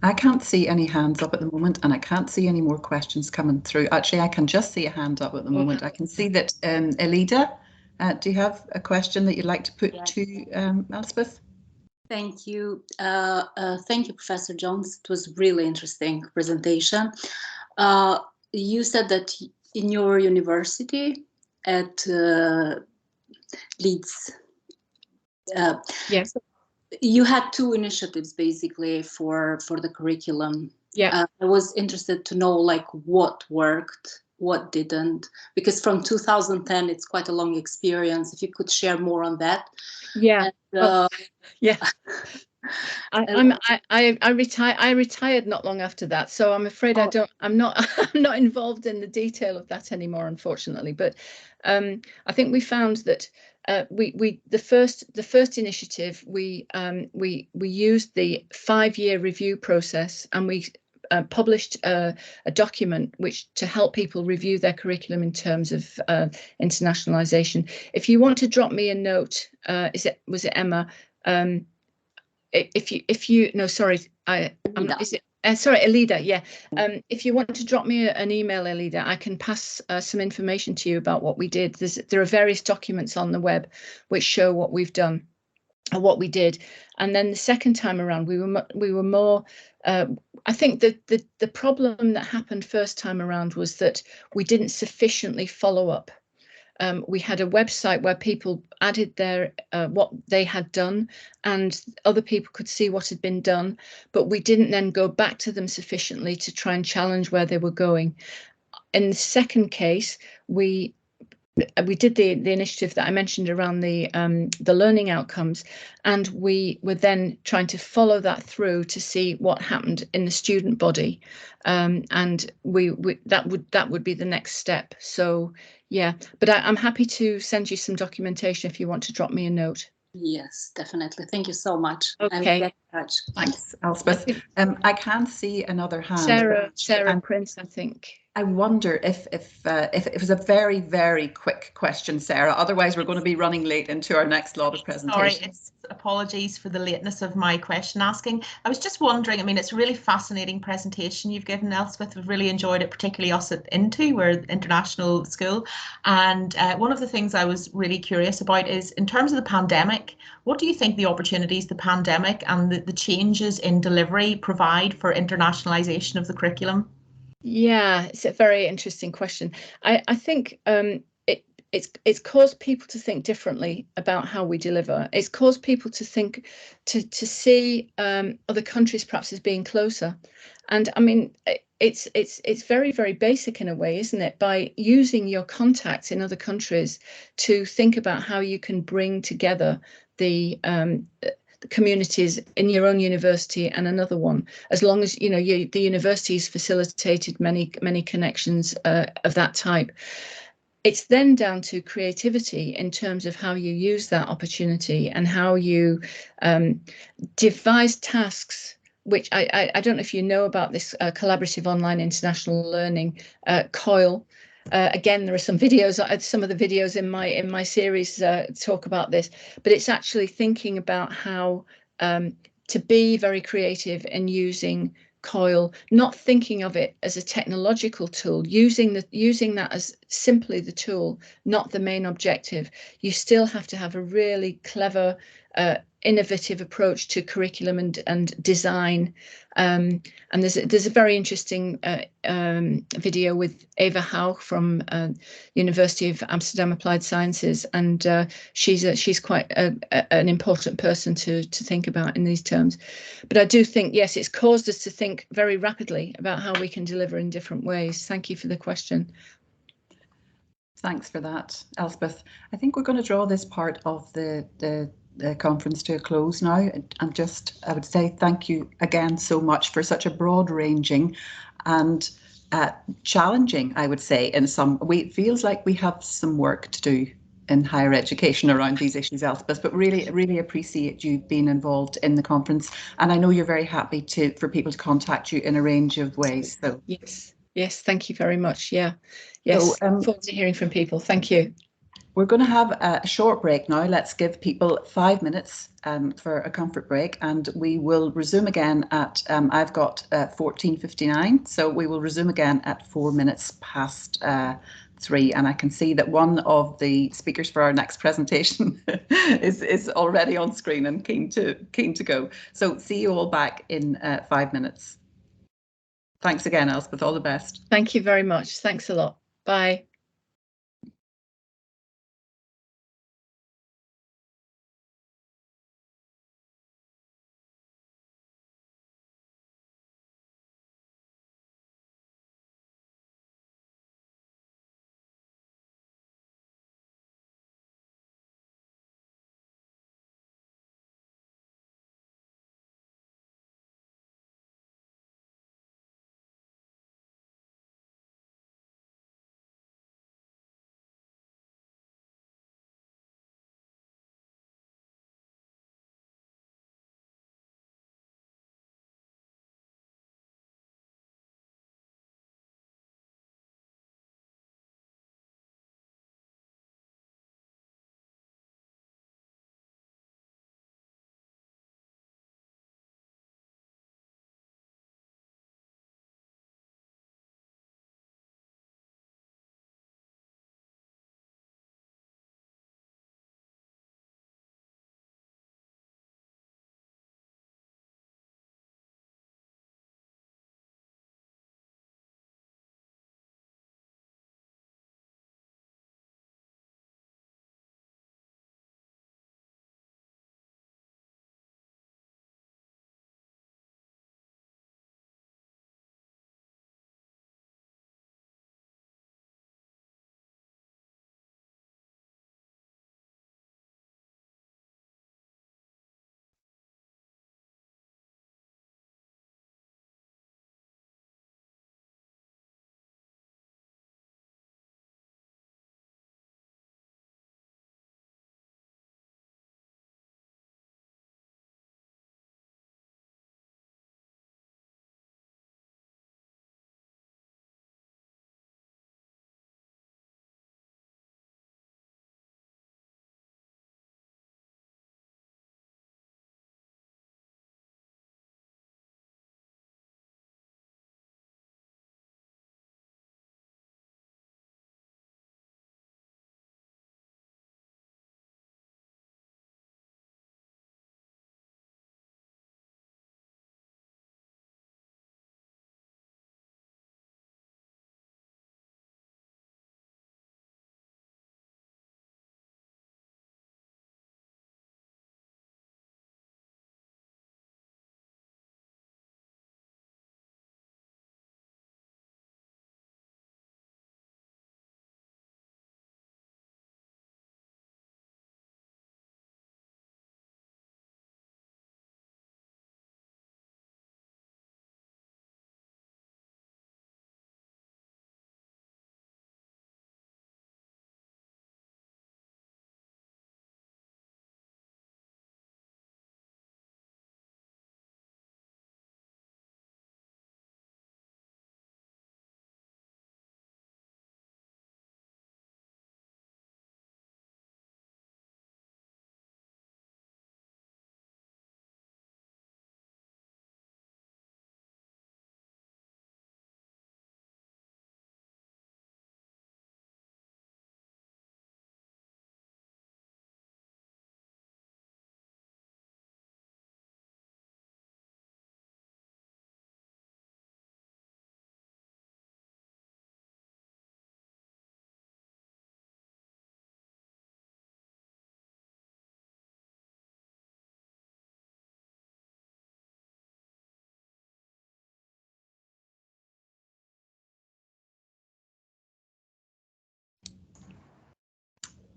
I can't see any hands up at the moment, and I can't see any more questions coming through. Actually, I can just see a hand up at the moment. I can see that Elida, do you have a question that you'd like to put to Elspeth? Thank you. Thank you, Professor Jones. It was really interesting presentation. You said that in your university at Leeds, yes, you had two initiatives basically for the curriculum. Yeah, I was interested to know like what worked, what didn't, because from 2010 it's quite a long experience. If you could share more on that. Yeah. And, yeah. I retired not long after that, so I'm afraid I'm not involved in the detail of that anymore, unfortunately. But I think we found that the first initiative we used the 5-year review process, and we published a document which to help people review their curriculum in terms of internationalisation. If you want to drop me a note, was it Emma? If you no, sorry, sorry, Elida, yeah. If you want to drop me an email, Elida, I can pass some information to you about what we did. There are various documents on the web which show what we've done and what we did. And then the second time around, we were more. I think that the problem that happened first time around was that we didn't sufficiently follow up. We had a website where people added their what they had done, and other people could see what had been done, but we didn't then go back to them sufficiently to try and challenge where they were going. In the second case, we did the initiative that I mentioned around the learning outcomes, and we were then trying to follow that through to see what happened in the student body, and that would be the next step. So yeah, but I'm happy to send you some documentation if you want to drop me a note. Yes, definitely. Thank you so much. Okay. Thanks, Elspeth. I can see another hand. Sarah Prince, I think. I wonder if it was a very, very quick question, Sarah. Otherwise, we're going to be running late into our next lot of presentations. Sorry, apologies for the lateness of my question asking. I was just wondering, I mean, it's a really fascinating presentation you've given, Elspeth. We've really enjoyed it, particularly us at INTU, we're an international school. And one of the things I was really curious about is, in terms of the pandemic, what do you think the opportunities the pandemic and the changes in delivery provide for internationalisation of the curriculum? Yeah, it's a very interesting question. I think it's caused people to think differently about how we deliver. It's caused people to think to see other countries perhaps as being closer. And I mean, it's very, very basic in a way, isn't it? By using your contacts in other countries to think about how you can bring together the communities in your own university and another one, as long as you know the university's facilitated many connections of that type. It's then down to creativity in terms of how you use that opportunity and how you devise tasks, which I don't know if you know about this collaborative online international learning, COIL. Again, there are some videos. Some of the videos in my series talk about this, but it's actually thinking about how to be very creative in using COIL, not thinking of it as a technological tool, using that as simply the tool, not the main objective. You still have to have a really clever, innovative approach to curriculum and design. And there's a very interesting video with Eva Haug from University of Amsterdam Applied Sciences, and she's quite an important person to think about in these terms. But I do think, yes, it's caused us to think very rapidly about how we can deliver in different ways. Thank you for the question. Thanks for that, Elspeth. I think we're going to draw this part of the the conference to a close now. And I would say thank you again so much for such a broad-ranging and challenging, I would say, in some way. It feels like we have some work to do in higher education around these issues, Elspeth, but really appreciate you being involved in the conference. And I know you're very happy for people to contact you in a range of ways. So yes, thank you very much. Yeah, yes, so, forward to hearing from people. Thank you. We're going to have a short break now. Let's give people 5 minutes for a comfort break, and we will resume again at, I've got 14:59, so we will resume again at 4 minutes past 3, and I can see that one of the speakers for our next presentation is already on screen and keen to go. So see you all back in 5 minutes. Thanks again, Elspeth. All the best. Thank you very much. Thanks a lot. Bye.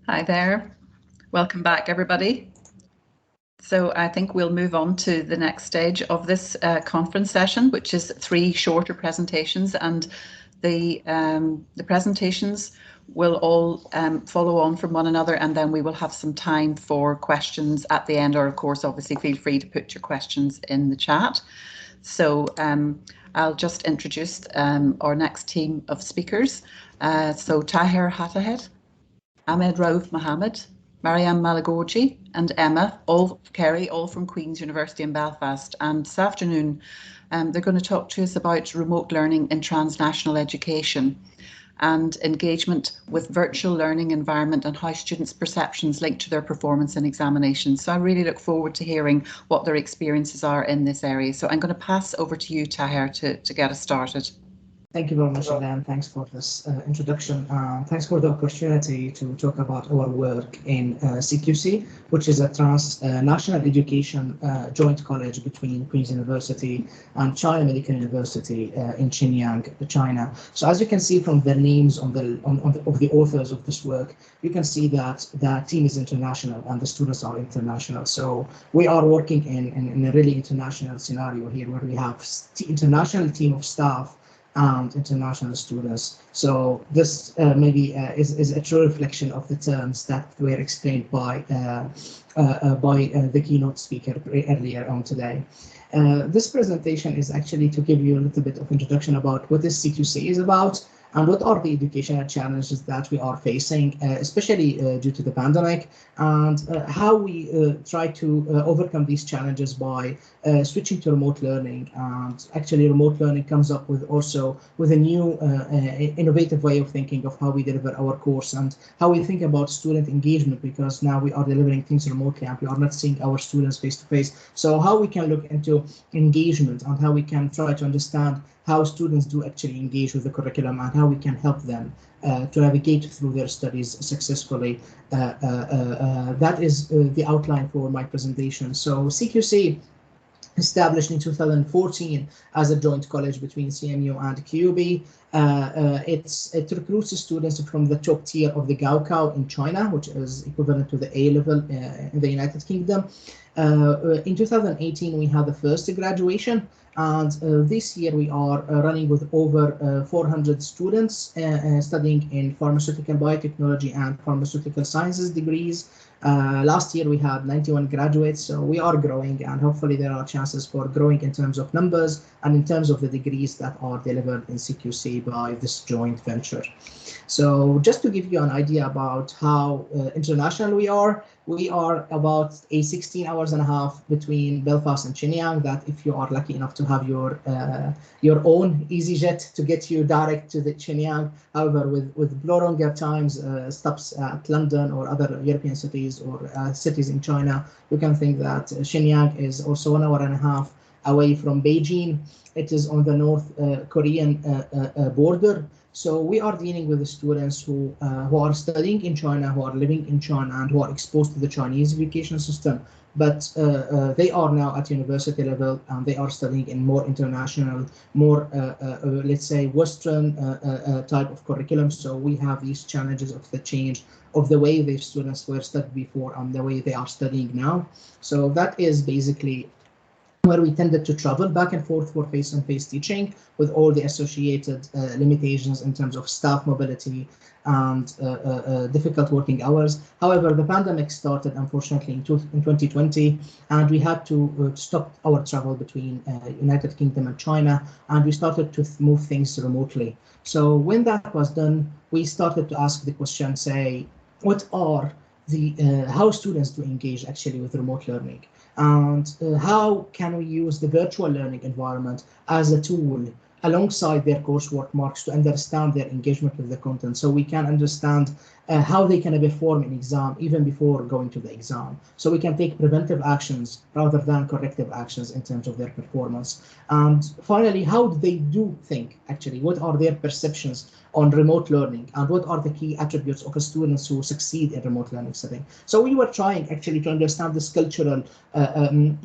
Hi there. Welcome back, everybody. So I think we'll move on to the next stage of this conference session, which is 3 shorter presentations, and the presentations will all follow on from one another, and then we will have some time for questions at the end, or of course, obviously feel free to put your questions in the chat. So I'll just introduce our next team of speakers. So Tahir Hatahed, Ahmed Rauf Mohammed, Mariam Malagorji and Emma, all from Queen's University in Belfast. And this afternoon, they're going to talk to us about remote learning in transnational education and engagement with virtual learning environment and how students' perceptions link to their performance in examinations. So I really look forward to hearing what their experiences are in this area. So I'm going to pass over to you, Tahir, to get us started. Thank you very much, Elaine. Thanks for this introduction. Thanks for the opportunity to talk about our work in CQC, which is a transnational education joint college between Queen's University and China Medical University in Shenyang, China. So as you can see from the names of the authors of this work, you can see that the team is international and the students are international. So we are working in a really international scenario here, where we have international team of staff and international students. So this maybe is a true reflection of the terms that were explained by the keynote speaker earlier on today. This presentation is actually to give you a little bit of introduction about what this CQC is about and what are the educational challenges that we are facing, especially due to the pandemic, and how we try to overcome these challenges by switching to remote learning. And actually remote learning comes up with a new innovative way of thinking of how we deliver our course and how we think about student engagement, because now we are delivering things remotely and we are not seeing our students face to face. So how we can look into engagement and how we can try to understand how students do actually engage with the curriculum and how we can help them to navigate through their studies successfully. That is the outline for my presentation. So CQC, established in 2014 as a joint college between CMU and QUB. It recruits students from the top tier of the Gaokao in China, which is equivalent to the A level in the United Kingdom. In 2018, we had the first graduation, and this year we are running with over 400 students studying in pharmaceutical biotechnology and pharmaceutical sciences degrees. Last year we had 91 graduates, so we are growing, and hopefully there are chances for growing in terms of numbers and in terms of the degrees that are delivered in CQC by this joint venture. So just to give you an idea about how international we are about a 16 hours and a half between Belfast and Shenyang, that if you are lucky enough to have your own EasyJet to get you direct to the Shenyang. However, with longer times, stops at London or other European cities or cities in China, you can think that Shenyang is also 1 hour and a half away from Beijing. It is on the North Korean border. So we are dealing with the students who are studying in China, who are living in China, and who are exposed to the Chinese education system. But they are now at university level, and they are studying in more international, more, let's say, Western type of curriculum. So we have these challenges of the change of the way the students were studied before and the way they are studying now. So that is basically where we tended to travel back and forth for face-to-face teaching, with all the associated limitations in terms of staff mobility and difficult working hours. However, the pandemic started, unfortunately, in 2020, and we had to stop our travel between United Kingdom and China, and we started to move things remotely. So when that was done, we started to ask the question, say, what are how students do engage actually with remote learning? And how can we use the virtual learning environment as a tool alongside their coursework marks to understand their engagement with the content, so we can understand how they can perform an exam even before going to the exam, so we can take preventive actions rather than corrective actions in terms of their performance. And finally, how do they do think actually? What are their perceptions on remote learning, and what are the key attributes of students who succeed in remote learning setting? So we were trying actually to understand this cultural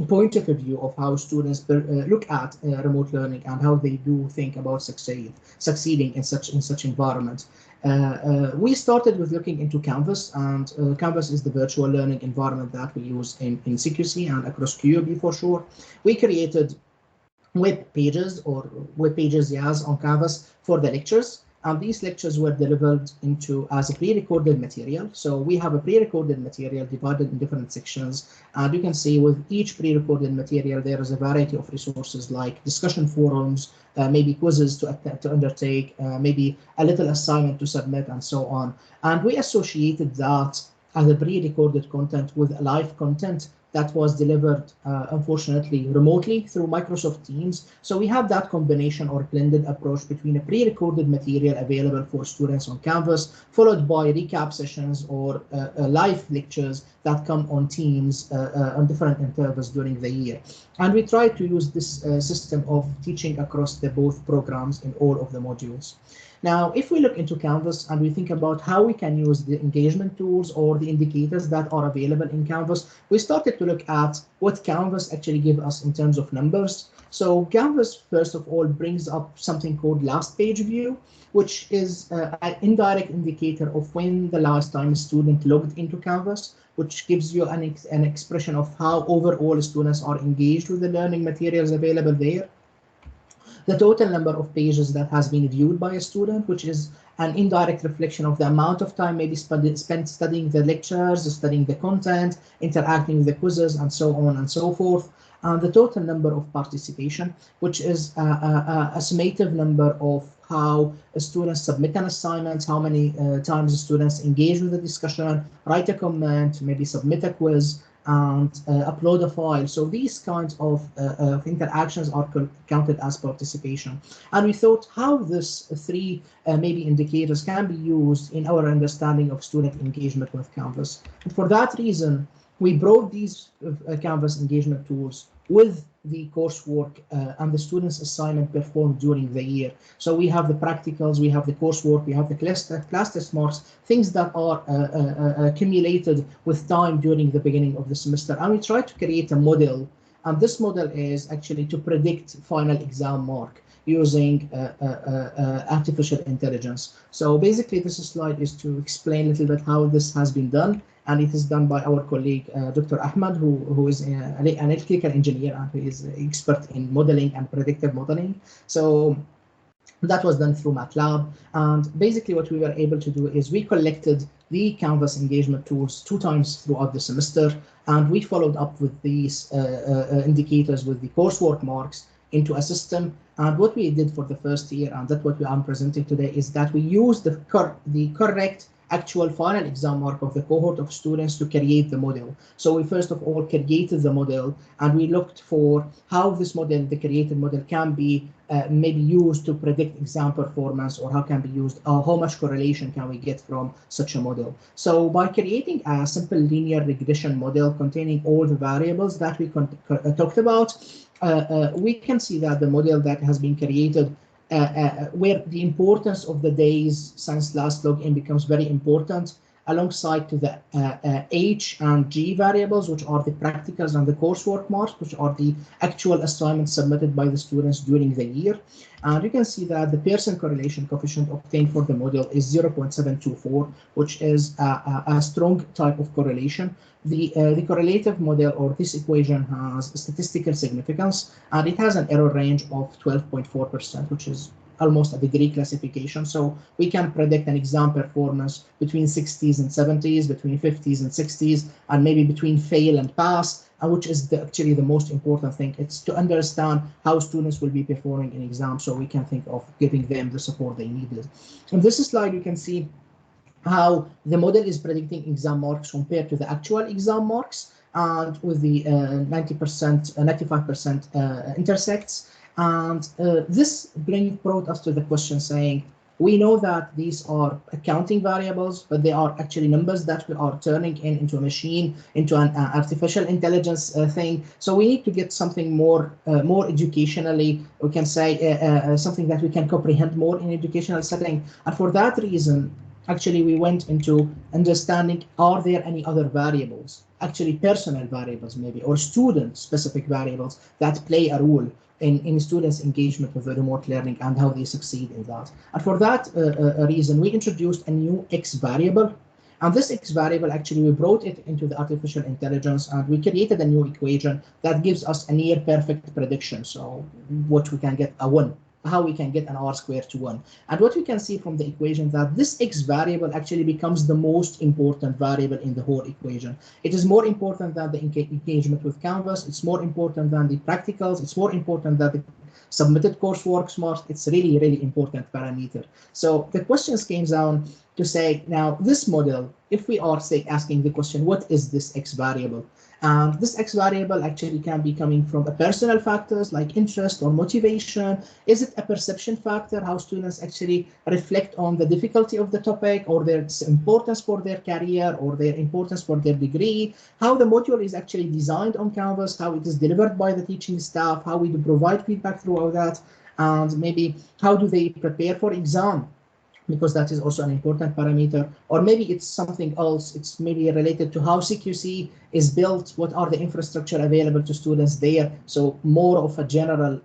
point of view of how students look at remote learning and how they do think about succeeding in such environments. We started with looking into Canvas, and Canvas is the virtual learning environment that we use in CQC and across QUB for sure. We created web pages yes, on Canvas for the lectures, and these lectures were delivered as a pre-recorded material. So we have a pre-recorded material divided in different sections, and you can see with each pre-recorded material there is a variety of resources like discussion forums, maybe quizzes to undertake, maybe a little assignment to submit, and so on. And we associated that as a pre-recorded content with a live content that was delivered, unfortunately, remotely through Microsoft Teams. So we have that combination or blended approach between a pre-recorded material available for students on Canvas, followed by recap sessions or live lectures that come on Teams on different intervals during the year. And we try to use this system of teaching across the both programs in all of the modules. Now, if we look into Canvas and we think about how we can use the engagement tools or the indicators that are available in Canvas, we started to look at what Canvas actually gives us in terms of numbers. So Canvas, first of all, brings up something called last page view, which is an indirect indicator of when the last time a student logged into Canvas, which gives you an expression of how overall students are engaged with the learning materials available there. The total number of pages that has been viewed by a student, which is an indirect reflection of the amount of time maybe spent studying the lectures, studying the content, interacting with the quizzes, and so on and so forth. And the total number of participation, which is a summative number of how students submit an assignment, how many times students engage with the discussion, write a comment, maybe submit a quiz, and upload a file. So these kinds of interactions are counted as participation. And we thought how this three maybe indicators can be used in our understanding of student engagement with Canvas. And for that reason, we brought these Canvas engagement tools with the coursework and the students' assignment performed during the year. So we have the practicals, we have the coursework, we have the class test marks, things that are accumulated with time during the beginning of the semester. And we try to create a model. And this model is actually to predict final exam mark using artificial intelligence. So basically, this slide is to explain a little bit how this has been done. And it is done by our colleague, Dr. Ahmed, who is an electrical engineer and who is an expert in modeling and predictive modeling. So that was done through MATLAB. And basically what we were able to do is we collected the Canvas engagement tools 2 times throughout the semester, and we followed up with these indicators with the coursework marks into a system. And what we did for the first year, and that's what I'm presenting today, is that we used the correct actual final exam mark of the cohort of students to create the model. So we first of all created the model, and we looked for how this model, the created model, can be maybe used to predict exam performance, or how can be used, or how much correlation can we get from such a model. So by creating a simple linear regression model containing all the variables that we talked about, we can see that the model that has been created where the importance of the days since last login becomes very important, alongside to the H and G variables, which are the practicals and the coursework marks, which are the actual assignments submitted by the students during the year. And you can see that the Pearson correlation coefficient obtained for the model is 0.724, which is a strong type of correlation. The correlative model, or this equation, has statistical significance, and it has an error range of 12.4%, which is almost a degree classification. So we can predict an exam performance between 60s and 70s, between 50s and 60s, and maybe between fail and pass, which is actually the most important thing. It's to understand how students will be performing in exams, so we can think of giving them the support they needed. On this slide, you can see how the model is predicting exam marks compared to the actual exam marks, and with the 90%, 95% intersects. And this brought us to the question saying, we know that these are accounting variables, but they are actually numbers that we are turning into a machine, into an artificial intelligence thing. So we need to get something more educationally, we can say something that we can comprehend more in educational setting. And for that reason, actually we went into understanding, are there any other variables, actually personal variables maybe, or student-specific variables that play a role in students' engagement with the remote learning and how they succeed in that. And for that reason, we introduced a new X variable. And this X variable, actually, we brought it into the artificial intelligence, and we created a new equation that gives us a near perfect prediction. So what we can get a 1, how we can get an R squared to 1. And what we can see from the equation that this X variable actually becomes the most important variable in the whole equation. It is more important than the engagement with Canvas. It's more important than the practicals. It's more important than the submitted coursework marks. It's really, really important parameter. So the questions came down to say, now this model, if we are say asking the question, what is this X variable? This X variable actually can be coming from a personal factors like interest or motivation. Is it a perception factor, how students actually reflect on the difficulty of the topic or their importance for their career or their importance for their degree, how the module is actually designed on Canvas, how it is delivered by the teaching staff, how we do provide feedback throughout that, and maybe how do they prepare for exam, because that is also an important parameter, or maybe it's something else. It's maybe related to how CQC is built, what are the infrastructure available to students there, so more of a general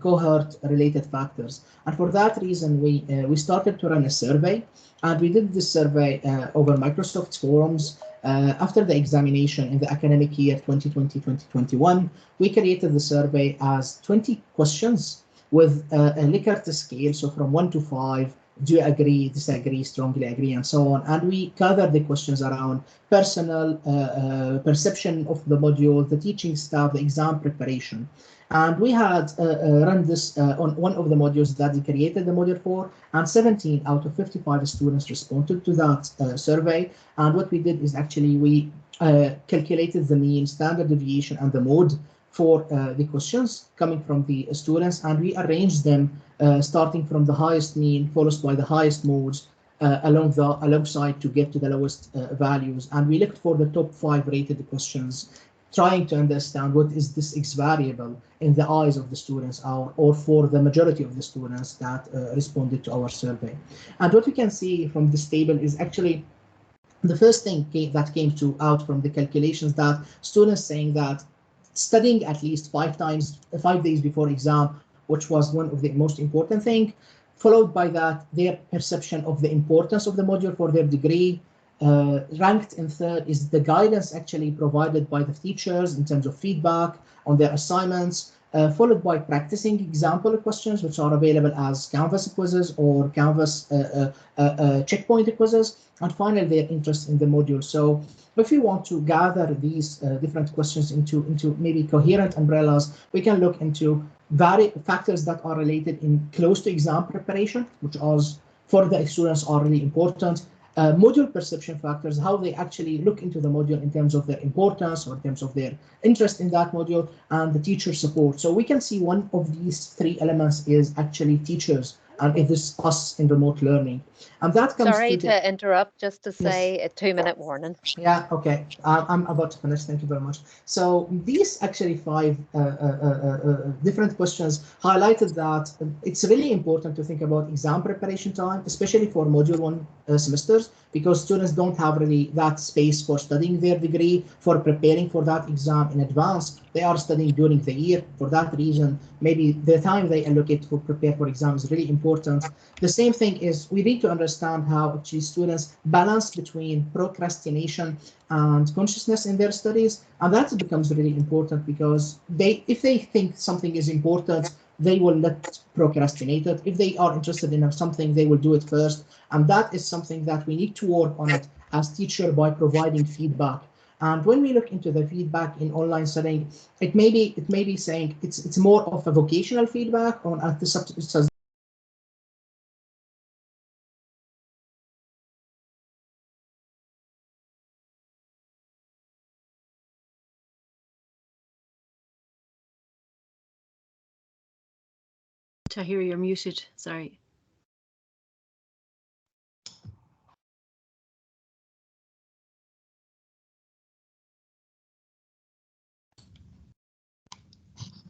cohort related factors. And for that reason, we started to run a survey, and we did this survey over Microsoft Forums. After the examination in the academic year 2020-2021, we created the survey as 20 questions with a Likert scale, so from 1 to 5, do you agree, disagree, strongly agree, and so on. And we covered the questions around personal perception of the module, the teaching staff, the exam preparation. And we had run this on one of the modules that we created the module for, and 17 out of 55 students responded to that survey. And what we did is actually we calculated the mean, standard deviation, and the mode for the questions coming from the students, and we arranged them starting from the highest mean, followed by the highest modes alongside to get to the lowest values. And we looked for the top 5 rated questions, trying to understand what is this X variable in the eyes of the students, or for the majority of the students that responded to our survey. And what we can see from this table is actually the first thing that came out from the calculations, that students saying that studying at least 5 days before exam, which was one of the most important thing, followed by that their perception of the importance of the module for their degree. Ranked in 3rd is the guidance actually provided by the teachers in terms of feedback on their assignments, followed by practicing example questions, which are available as Canvas quizzes or Canvas checkpoint quizzes, and finally their interest in the module. So if we want to gather these different questions into maybe coherent umbrellas, we can look into factors that are related in close to exam preparation, which is for the students are really important. Module perception factors, how they actually look into the module in terms of their importance or in terms of their interest in that module, and the teacher support. So we can see one of these 3 elements is actually teachers, and it is us in remote learning. And that comes Sorry to interrupt, just to say a 2-minute warning. Yeah, okay. I'm about to finish. Thank you very much. So these actually 5 different questions highlighted that it's really important to think about exam preparation time, especially for module 1 semesters, because students don't have really that space for studying their degree, for preparing for that exam in advance. They are studying during the year. For that reason, maybe the time they allocate to prepare for exam is really important. The same thing is we need to understand how actually students balance between procrastination and consciousness in their studies, and that becomes really important because if they think something is important, they will not procrastinate it. If they are interested in something, they will do it first, and that is something that we need to work on it as teacher by providing feedback. And when we look into the feedback in online setting, it may be saying it's more of a vocational feedback on at the Tahir, you're muted. Sorry.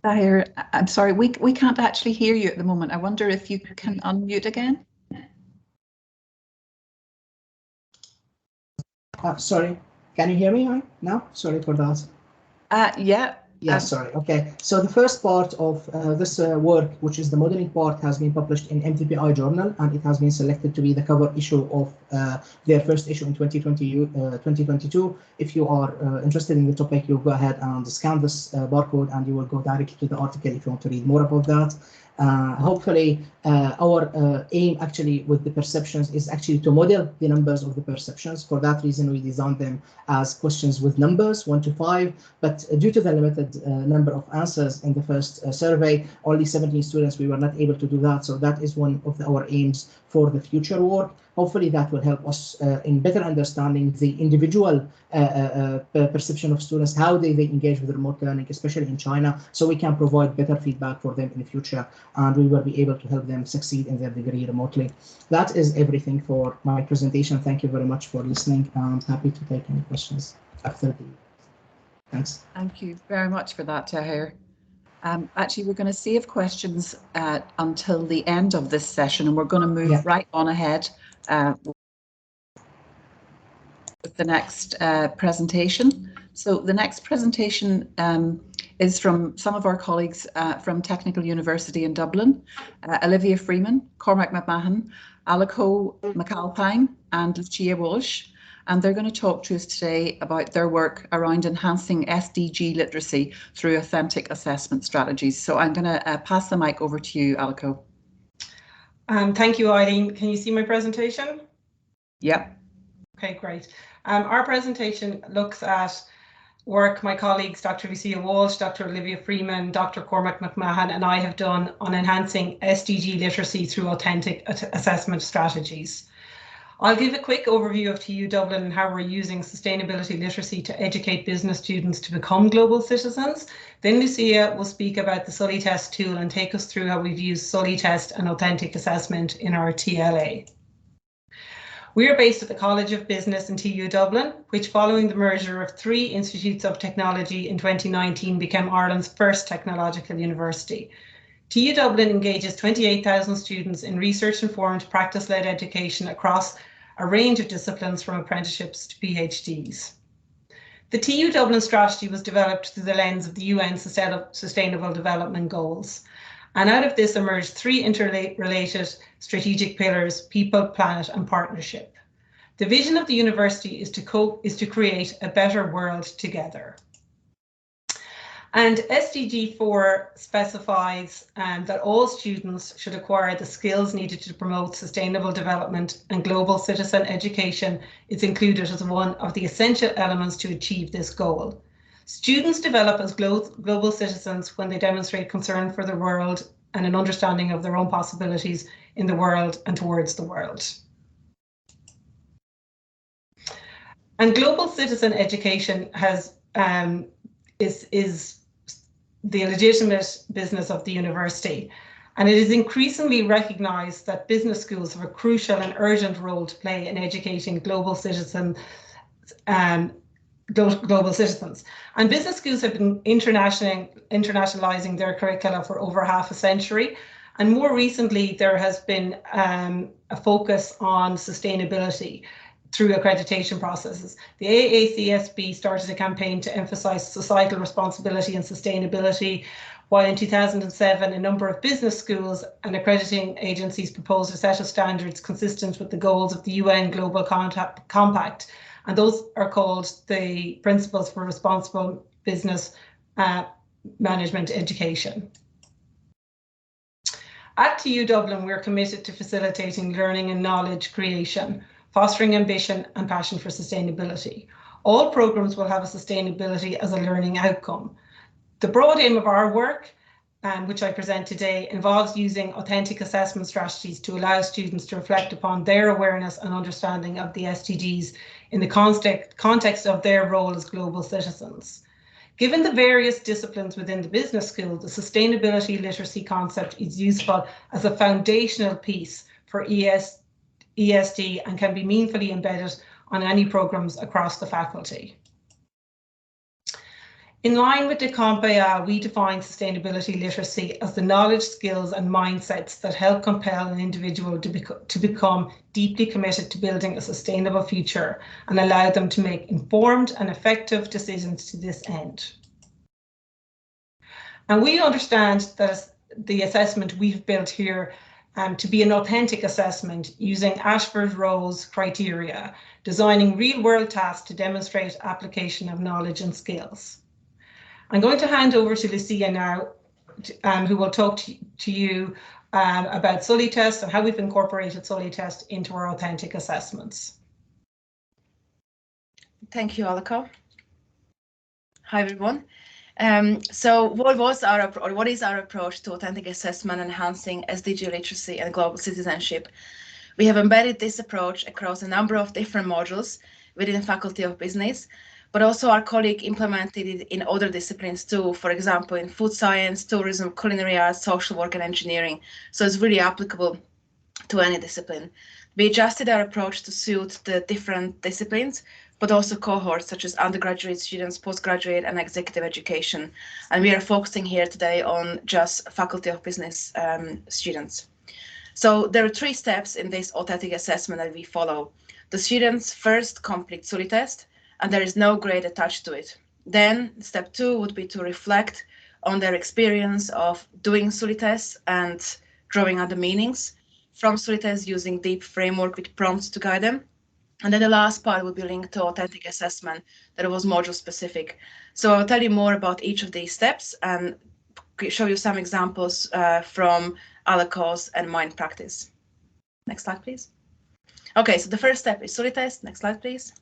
Tahir, I'm sorry, we can't actually hear you at the moment. I wonder if you can unmute again. Sorry, can you hear me now? Sorry for that. Yeah. Yeah, sorry. Okay. So the first part of this work, which is the modeling part, has been published in MTPI journal, and it has been selected to be the cover issue of their first issue in 2022. If you are interested in the topic, you go ahead and scan this barcode, and you will go directly to the article if you want to read more about that. Hopefully, our aim actually with the perceptions is actually to model the numbers of the perceptions. For that reason, we designed them as questions with numbers 1 to 5, but due to the limited number of answers in the first survey, only 17 students, we were not able to do that. So that is one of our aims for the future work. Hopefully that will help us in better understanding the individual perception of students, how they engage with remote learning, especially in China, so we can provide better feedback for them in the future, and we will be able to help them succeed in their degree remotely. That is everything for my presentation. Thank you very much for listening. I'm happy to take any questions after the. Thanks. Thank you very much for that, Tahir. Actually, we're going to save questions until the end of this session, and we're going to move right on ahead with the next presentation. So the next presentation is from some of our colleagues from Technical University in Dublin, Olivia Freeman, Cormac McMahon, Aliko McAlpine, and Lucia Walsh. And they're going to talk to us today about their work around enhancing SDG literacy through authentic assessment strategies. So I'm going to pass the mic over to you, Aliko. Thank you, Eileen. Can you see my presentation? Yep. Okay, great. Our presentation looks at work my colleagues, Dr. Lucia Walsh, Dr. Olivia Freeman, Dr. Cormac McMahon, and I have done on enhancing SDG literacy through authentic assessment strategies. I'll give a quick overview of TU Dublin and how we're using sustainability literacy to educate business students to become global citizens. Then Lucia will speak about the Sully test tool and take us through how we've used Sully test and authentic assessment in our TLA. We are based at the College of Business in TU Dublin, which following the merger of 3 institutes of technology in 2019 became Ireland's first technological university. TU Dublin engages 28,000 students in research-informed, practice-led education across a range of disciplines from apprenticeships to PhDs. The TU Dublin strategy was developed through the lens of the UN Sustainable Development Goals. And out of this emerged 3 interrelated strategic pillars: people, planet, and partnership. The vision of the university is to create a better world together. And SDG 4 specifies that all students should acquire the skills needed to promote sustainable development, and global citizen education is included as one of the essential elements to achieve this goal. Students develop as global citizens when they demonstrate concern for the world and an understanding of their own possibilities in the world and towards the world. And global citizen education is the legitimate business of the university, and it is increasingly recognised that business schools have a crucial and urgent role to play in educating global citizens. And business schools have been internationalising their curricula for over half a century, and more recently there has been a focus on sustainability through accreditation processes. The AACSB started a campaign to emphasise societal responsibility and sustainability, while in 2007 a number of business schools and accrediting agencies proposed a set of standards consistent with the goals of the UN Global Compact, and those are called the Principles for Responsible Business Management Education. At TU Dublin, we're committed to facilitating learning and knowledge creation, fostering ambition and passion for sustainability. All programmes will have a sustainability as a learning outcome. The broad aim of our work, which I present today, involves using authentic assessment strategies to allow students to reflect upon their awareness and understanding of the SDGs in the context of their role as global citizens. Given the various disciplines within the business school, the sustainability literacy concept is useful as a foundational piece for ESD and can be meaningfully embedded on any programmes across the faculty. In line with the QUB, we define sustainability literacy as the knowledge, skills and mindsets that help compel an individual to become deeply committed to building a sustainable future and allow them to make informed and effective decisions to this end. And we understand that the assessment we've built here to be an authentic assessment using Ashford-Rose criteria, designing real-world tasks to demonstrate application of knowledge and skills. I'm going to hand over to Lucia now, who will talk to you about Sully Test and how we've incorporated Sully Test into our authentic assessments. Thank you, Alaka. Hi, everyone. So what is our approach to authentic assessment enhancing SDG literacy and global citizenship? We have embedded this approach across a number of different modules within the Faculty of Business, but also our colleague implemented it in other disciplines too, for example, in food science, tourism, culinary arts, social work and engineering. So it's really applicable to any discipline. We adjusted our approach to suit the different disciplines, but also cohorts such as undergraduate students, postgraduate and executive education. And we are focusing here today on just Faculty of Business students. So there are 3 steps in this authentic assessment that we follow. The students first complete Sully Test, and there is no grade attached to it. Then step 2 would be to reflect on their experience of doing Sully Tests and drawing out the meanings from Sully Tests using deep framework with prompts to guide them. And then the last part would be linked to authentic assessment that was module specific. So I'll tell you more about each of these steps and show you some examples from Alaka's and mine practice. Next slide, please. Okay, so the first step is Sully Test. Next slide, please.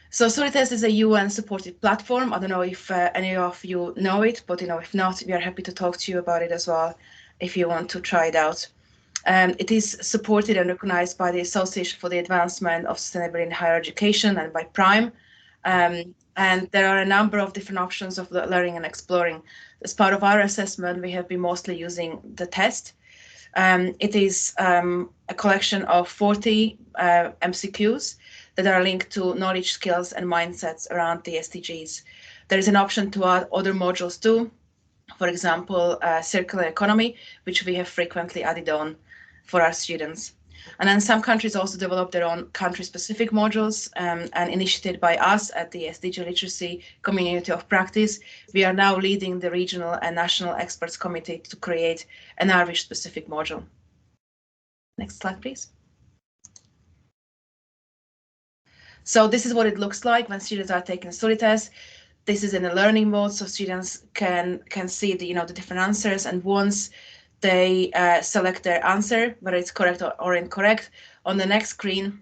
So Sully Test is a UN-supported platform. I don't know if any of you know it, but if not, we are happy to talk to you about it as well if you want to try it out. It is supported and recognized by the Association for the Advancement of Sustainability in Higher Education and by PRIME. And there are a number of different options of learning and exploring. As part of our assessment, we have been mostly using the test. It is a collection of 40 MCQs that are linked to knowledge, skills, and mindsets around the SDGs. There is an option to add other modules too, for example, circular economy, which we have frequently added on for our students. And then some countries also develop their own country-specific modules, and initiated by us at the SDG Literacy Community of Practice, we are now leading the regional and national experts committee to create an Irish-specific module. Next slide, please. So this is what it looks like when students are taking Sully Test. This is in a learning mode, so students can see the different answers, and once they select their answer, whether it's correct or incorrect, on the next screen,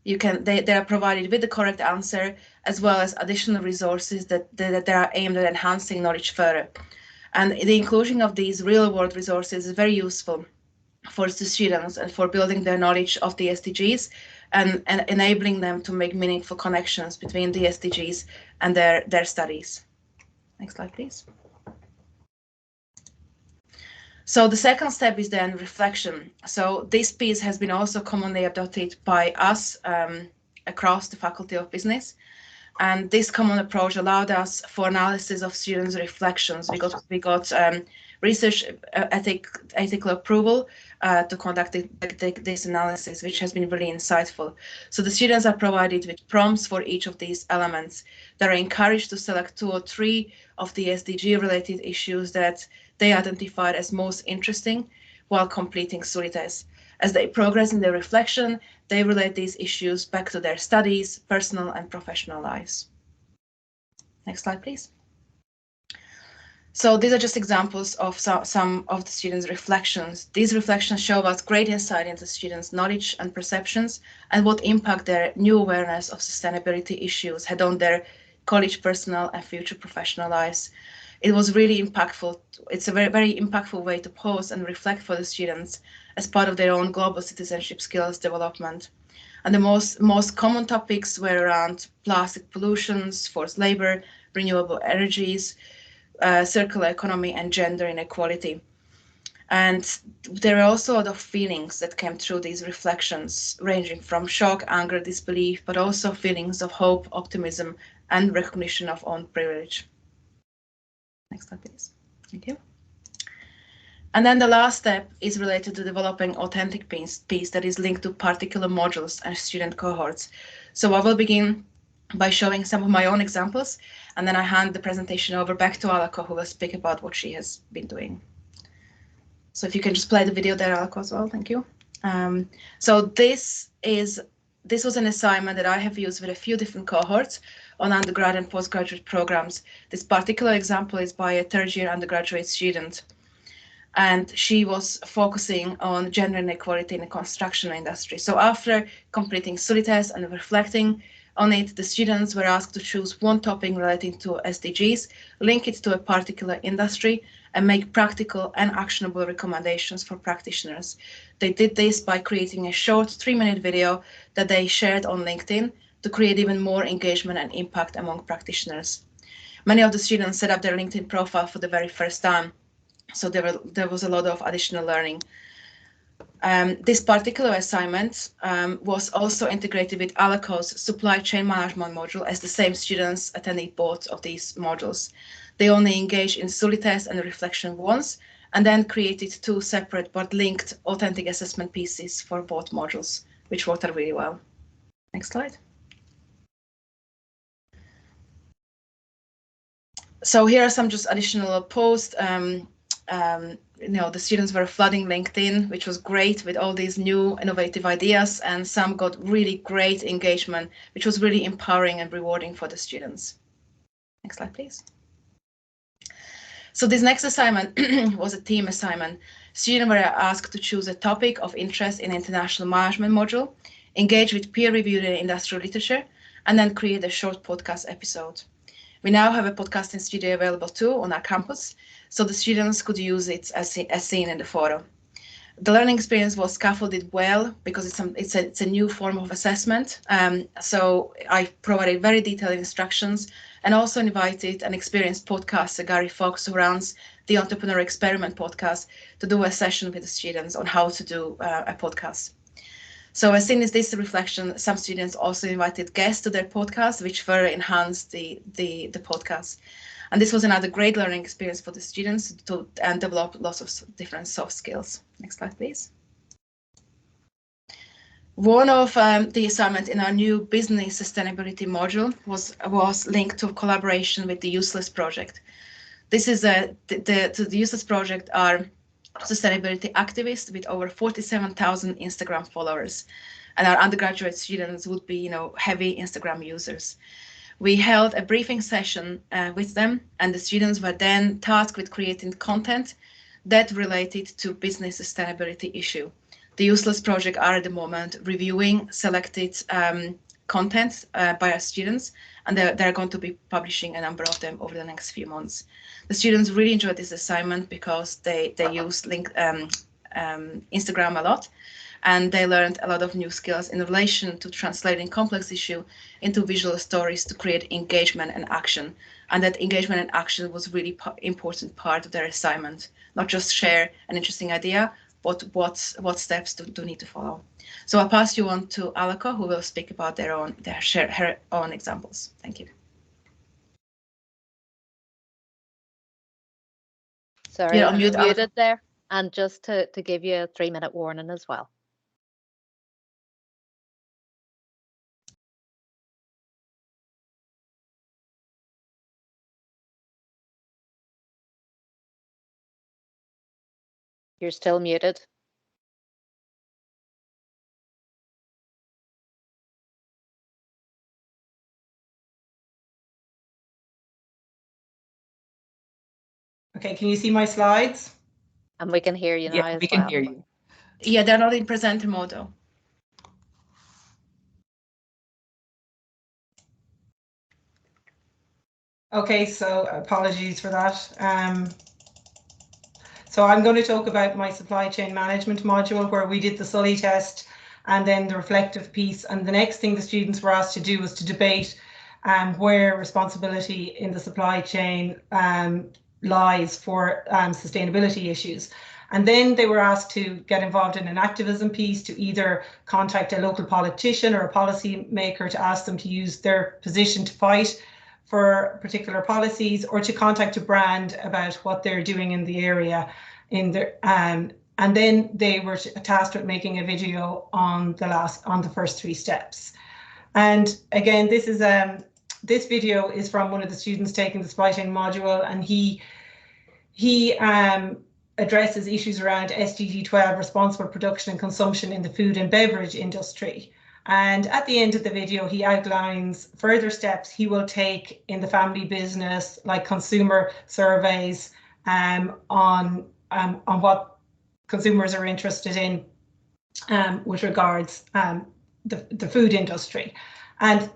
they are provided with the correct answer as well as additional resources that are aimed at enhancing knowledge further. And the inclusion of these real-world resources is very useful for the students and for building their knowledge of the SDGs and enabling them to make meaningful connections between the SDGs and their studies. Next slide, please. So the second step is then reflection. So this piece has been also commonly adopted by us across the Faculty of Business. And this common approach allowed us for analysis of students' reflections. We got research ethical approval to conduct this analysis, which has been really insightful. So the students are provided with prompts for each of these elements. They are encouraged to select 2 or 3 of the SDG-related issues that they identified as most interesting while completing Sully Test. As they progress in their reflection, they relate these issues back to their studies, personal and professional lives. Next slide, please. So these are just examples of some of the students' reflections. These reflections show us great insight into students' knowledge and perceptions and what impact their new awareness of sustainability issues had on their college, personal and future professional lives. It was really impactful. It's a very, very impactful way to pause and reflect for the students as part of their own global citizenship skills development. And the most common topics were around plastic pollutions, forced labor, renewable energies, circular economy and gender inequality. And there are also a lot of feelings that came through these reflections, ranging from shock, anger, disbelief, but also feelings of hope, optimism, and recognition of own privilege. Next slide, please. Thank you. And then the last step is related to developing authentic piece that is linked to particular modules and student cohorts. So I will begin by showing some of my own examples, and then I hand the presentation over back to Alako, who will speak about what she has been doing. So if you can just play the video there, Alako, as well, thank you. So this was an assignment that I have used with a few different cohorts on undergrad and postgraduate programs. This particular example is by a third-year undergraduate student, and she was focusing on gender inequality in the construction industry. So after completing study tests and reflecting on it, the students were asked to choose one topic relating to SDGs, link it to a particular industry, and make practical and actionable recommendations for practitioners. They did this by creating a short 3-minute video that they shared on LinkedIn to create even more engagement and impact among practitioners. Many of the students set up their LinkedIn profile for the very first time, so there was a lot of additional learning. This particular assignment was also integrated with Alako's supply chain management module, as the same students attended both of these modules. They only engaged in study test and reflection once, and then created 2 separate but linked authentic assessment pieces for both modules, which worked out really well. Next slide. So here are some just additional posts. The students were flooding LinkedIn, which was great with all these new innovative ideas, and some got really great engagement, which was really empowering and rewarding for the students. Next slide, please. So this next assignment was a team assignment. Students were asked to choose a topic of interest in international management module, engage with peer-reviewed industrial literature, and then create a short podcast episode. We now have a podcasting studio available too on our campus, so the students could use it as seen in the photo. The learning experience was scaffolded well because it's a new form of assessment. So I provided very detailed instructions and also invited an experienced podcaster, Gary Fox, who runs the Entrepreneur Experiment podcast, to do a session with the students on how to do a podcast. So as soon as this reflection, some students also invited guests to their podcast, which further enhanced the podcast. And this was another great learning experience for the students and develop lots of different soft skills. Next slide, please. One of the assignments in our new business sustainability module was linked to collaboration with the Useless Project. This is the Useless Project are sustainability activists with over 47,000 Instagram followers, and our undergraduate students would be, heavy Instagram users. We held a briefing session with them, and the students were then tasked with creating content that related to business sustainability issue. The Useless Project are at the moment reviewing selected content by our students, and they're going to be publishing a number of them over the next few months. The students really enjoyed this assignment because they use Instagram a lot, and they learned a lot of new skills in relation to translating complex issue into visual stories to create engagement and action. And that engagement and action was really important part of their assignment, not just share an interesting idea, but what steps do need to follow. So I'll pass you on to Alako, who will speak about her own examples. Thank you. Sorry, You're I'm unmuted, muted there. And just to give you a 3-minute warning as well. You're still muted. Okay, can you see my slides? And we can hear you now as well. We can hear you. Yeah, they're not in presenter mode though. Okay, so apologies for that. So I'm going to talk about my supply chain management module, where we did the Sully test and then the reflective piece. And the next thing the students were asked to do was to debate where responsibility in the supply chain lies for sustainability issues. And then they were asked to get involved in an activism piece, to either contact a local politician or a policy maker to ask them to use their position to fight for particular policies, or to contact a brand about what they're doing in the area. And then they were tasked with making a video on the first 3 steps. And again, this video is from one of the students taking the supply chain module, and he addresses issues around SDG 12, responsible production and consumption in the food and beverage industry. And at the end of the video, he outlines further steps he will take in the family business, like consumer surveys on what consumers are interested in with regards the food industry. And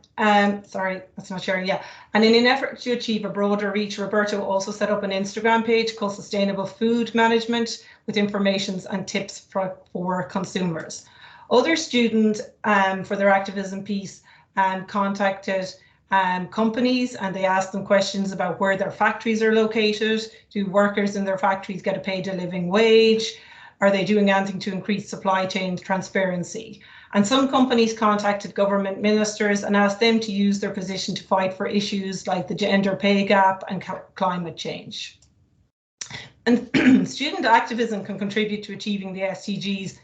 sorry, that's not sharing. Yeah. And in an effort to achieve a broader reach, Roberto also set up an Instagram page called Sustainable Food Management with information and tips for consumers. Other students for their activism piece contacted companies, and they asked them questions about where their factories are located. Do workers in their factories get paid a living wage? Are they doing anything to increase supply chain transparency? And some companies contacted government ministers and asked them to use their position to fight for issues like the gender pay gap and climate change. And student activism can contribute to achieving the SDGs,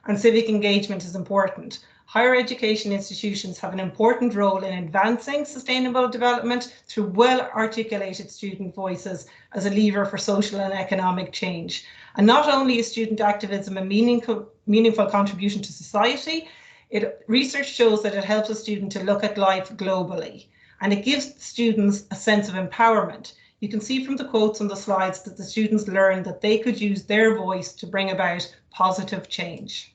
and civic engagement is important. Higher education institutions have an important role in advancing sustainable development through well-articulated student voices as a lever for social and economic change. And not only is student activism a meaningful contribution to society, research shows that it helps a student to look at life globally, and it gives students a sense of empowerment. You can see from the quotes on the slides that the students learn that they could use their voice to bring about positive change.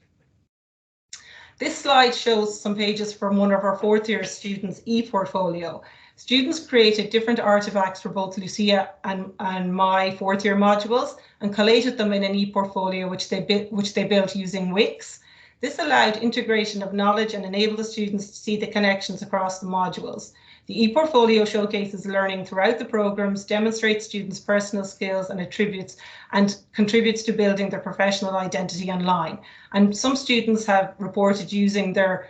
This slide shows some pages from one of our 4th year students' e-portfolio. Students created different artifacts for both Lucia and my 4th year modules and collated them in an e-portfolio which they built using Wix. This allowed integration of knowledge and enabled the students to see the connections across the modules. The e-portfolio showcases learning throughout the programs, demonstrates students' personal skills and contributes to building their professional identity online. And some students have reported using their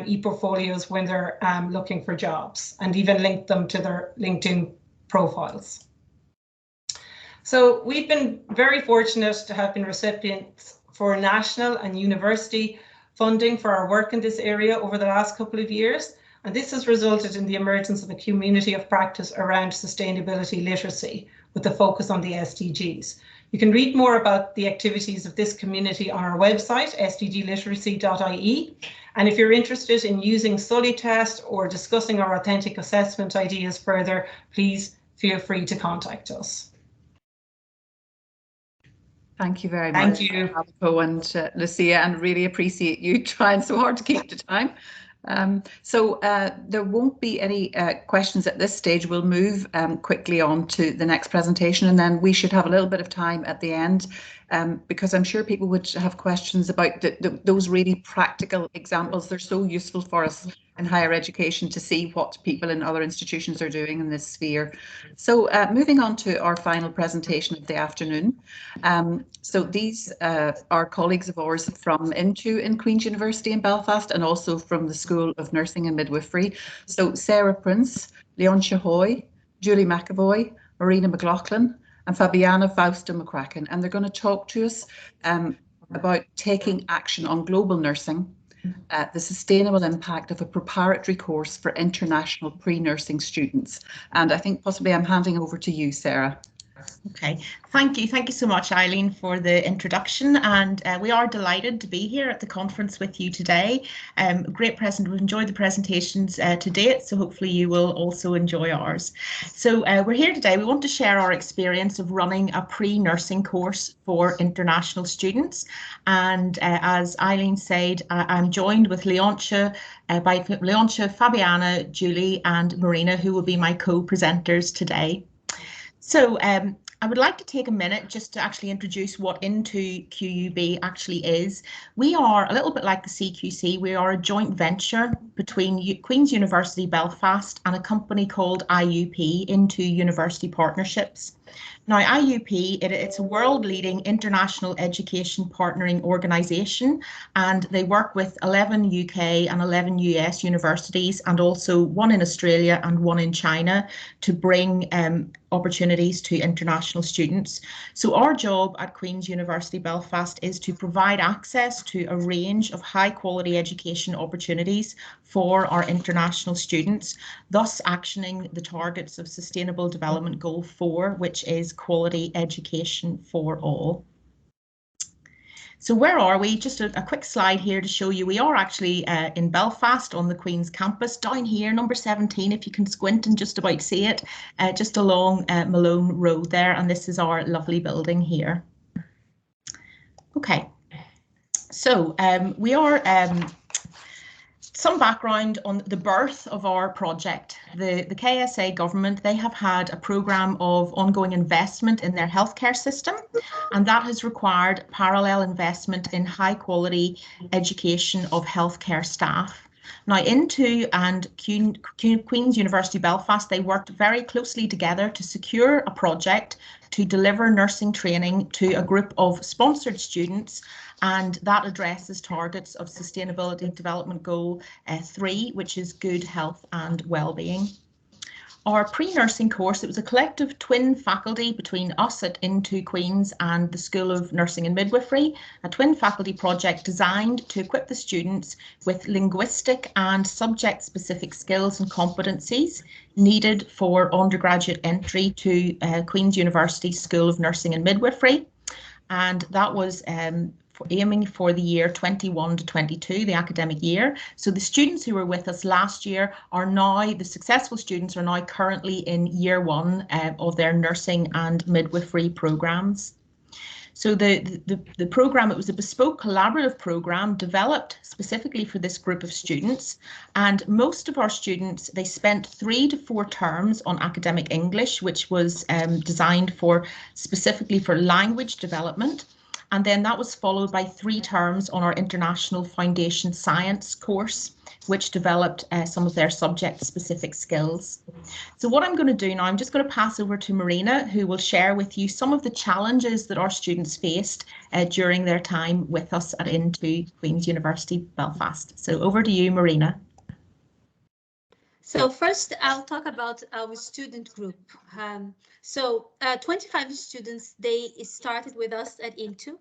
e-portfolios when they're looking for jobs, and even linked them to their LinkedIn profiles. So we've been very fortunate to have been recipients for national and university funding for our work in this area over the last couple of years. And this has resulted in the emergence of a community of practice around sustainability literacy with a focus on the SDGs. You can read more about the activities of this community on our website, sdgliteracy.ie. And if you're interested in using Sully test or discussing our authentic assessment ideas further, please feel free to contact us. Thank you very much. Thank you. Alpo and Lucia, and really appreciate you trying so hard to keep the time. So there won't be any questions at this stage. We'll move quickly on to the next presentation, and then we should have a little bit of time at the end, because I'm sure people would have questions about those really practical examples. They're so useful for us in higher education to see what people in other institutions are doing in this sphere. So moving on to our final presentation of the afternoon. So these are colleagues of ours from in Queen's University in Belfast, and also from the School of Nursing and Midwifery. So Sarah Prince, Leontia Hoy, Julie McAvoy, Marina McLaughlin, and Fabiana Fausto McCracken. And they're going to talk to us about taking action on global nursing, the sustainable impact of a preparatory course for international pre-nursing students. And I think possibly I'm handing over to you, Sarah. Okay, thank you so much, Eileen, for the introduction, and we are delighted to be here at the conference with you today. We've enjoyed the presentations to date, so hopefully you will also enjoy ours. So we're here today. We want to share our experience of running a pre-nursing course for international students, and as Eileen said, I'm joined with Leontia, Fabiana, Julie and Marina, who will be my co-presenters today. So I would like to take a minute just to actually introduce what Into QUB actually is. We are a little bit like the CQC. We are a joint venture between Queen's University Belfast and a company called IUP, Into University Partnerships. Now, IUP, it's a world-leading international education partnering organisation, and they work with 11 UK and 11 US universities, and also one in Australia and one in China, to bring opportunities to international students. So our job at Queen's University Belfast is to provide access to a range of high quality education opportunities for our international students, thus actioning the targets of Sustainable Development Goal 4, which is quality education for all. So where are we? Just a quick slide here to show you. We are actually in Belfast on the Queen's campus, down here, number 17, if you can squint and just about see it, just along Malone Road there. And this is our lovely building here. Okay, so we are some background on the birth of our project. The KSA government, they have had a programme of ongoing investment in their healthcare system, and that has required parallel investment in high quality education of healthcare staff. Now, Into and Queen's University Belfast, they worked very closely together to secure a project to deliver nursing training to a group of sponsored students, and that addresses targets of Sustainability Development Goal 3, which is good health and well-being. Our pre-nursing course, it was a collective twin faculty between us at Into Queen's and the School of Nursing and Midwifery, a twin faculty project designed to equip the students with linguistic and subject-specific skills and competencies needed for undergraduate entry to Queen's University School of Nursing and Midwifery. And that was aiming for the year 21 to 22, the academic year. So the students who were with us last year are now, the successful students are now currently in year 1 of their nursing and midwifery programmes. So the programme, it was a bespoke collaborative programme developed specifically for this group of students, and most of our students, they spent 3 to 4 terms on academic English, which was designed for specifically for language development. And then that was followed by 3 terms on our International Foundation Science course, which developed some of their subject-specific skills. So what I'm going to do now, I'm just going to pass over to Marina, who will share with you some of the challenges that our students faced during their time with us at Into Queen's University Belfast. So over to you, Marina. So first, I'll talk about our student group. 25 students, they started with us at Into,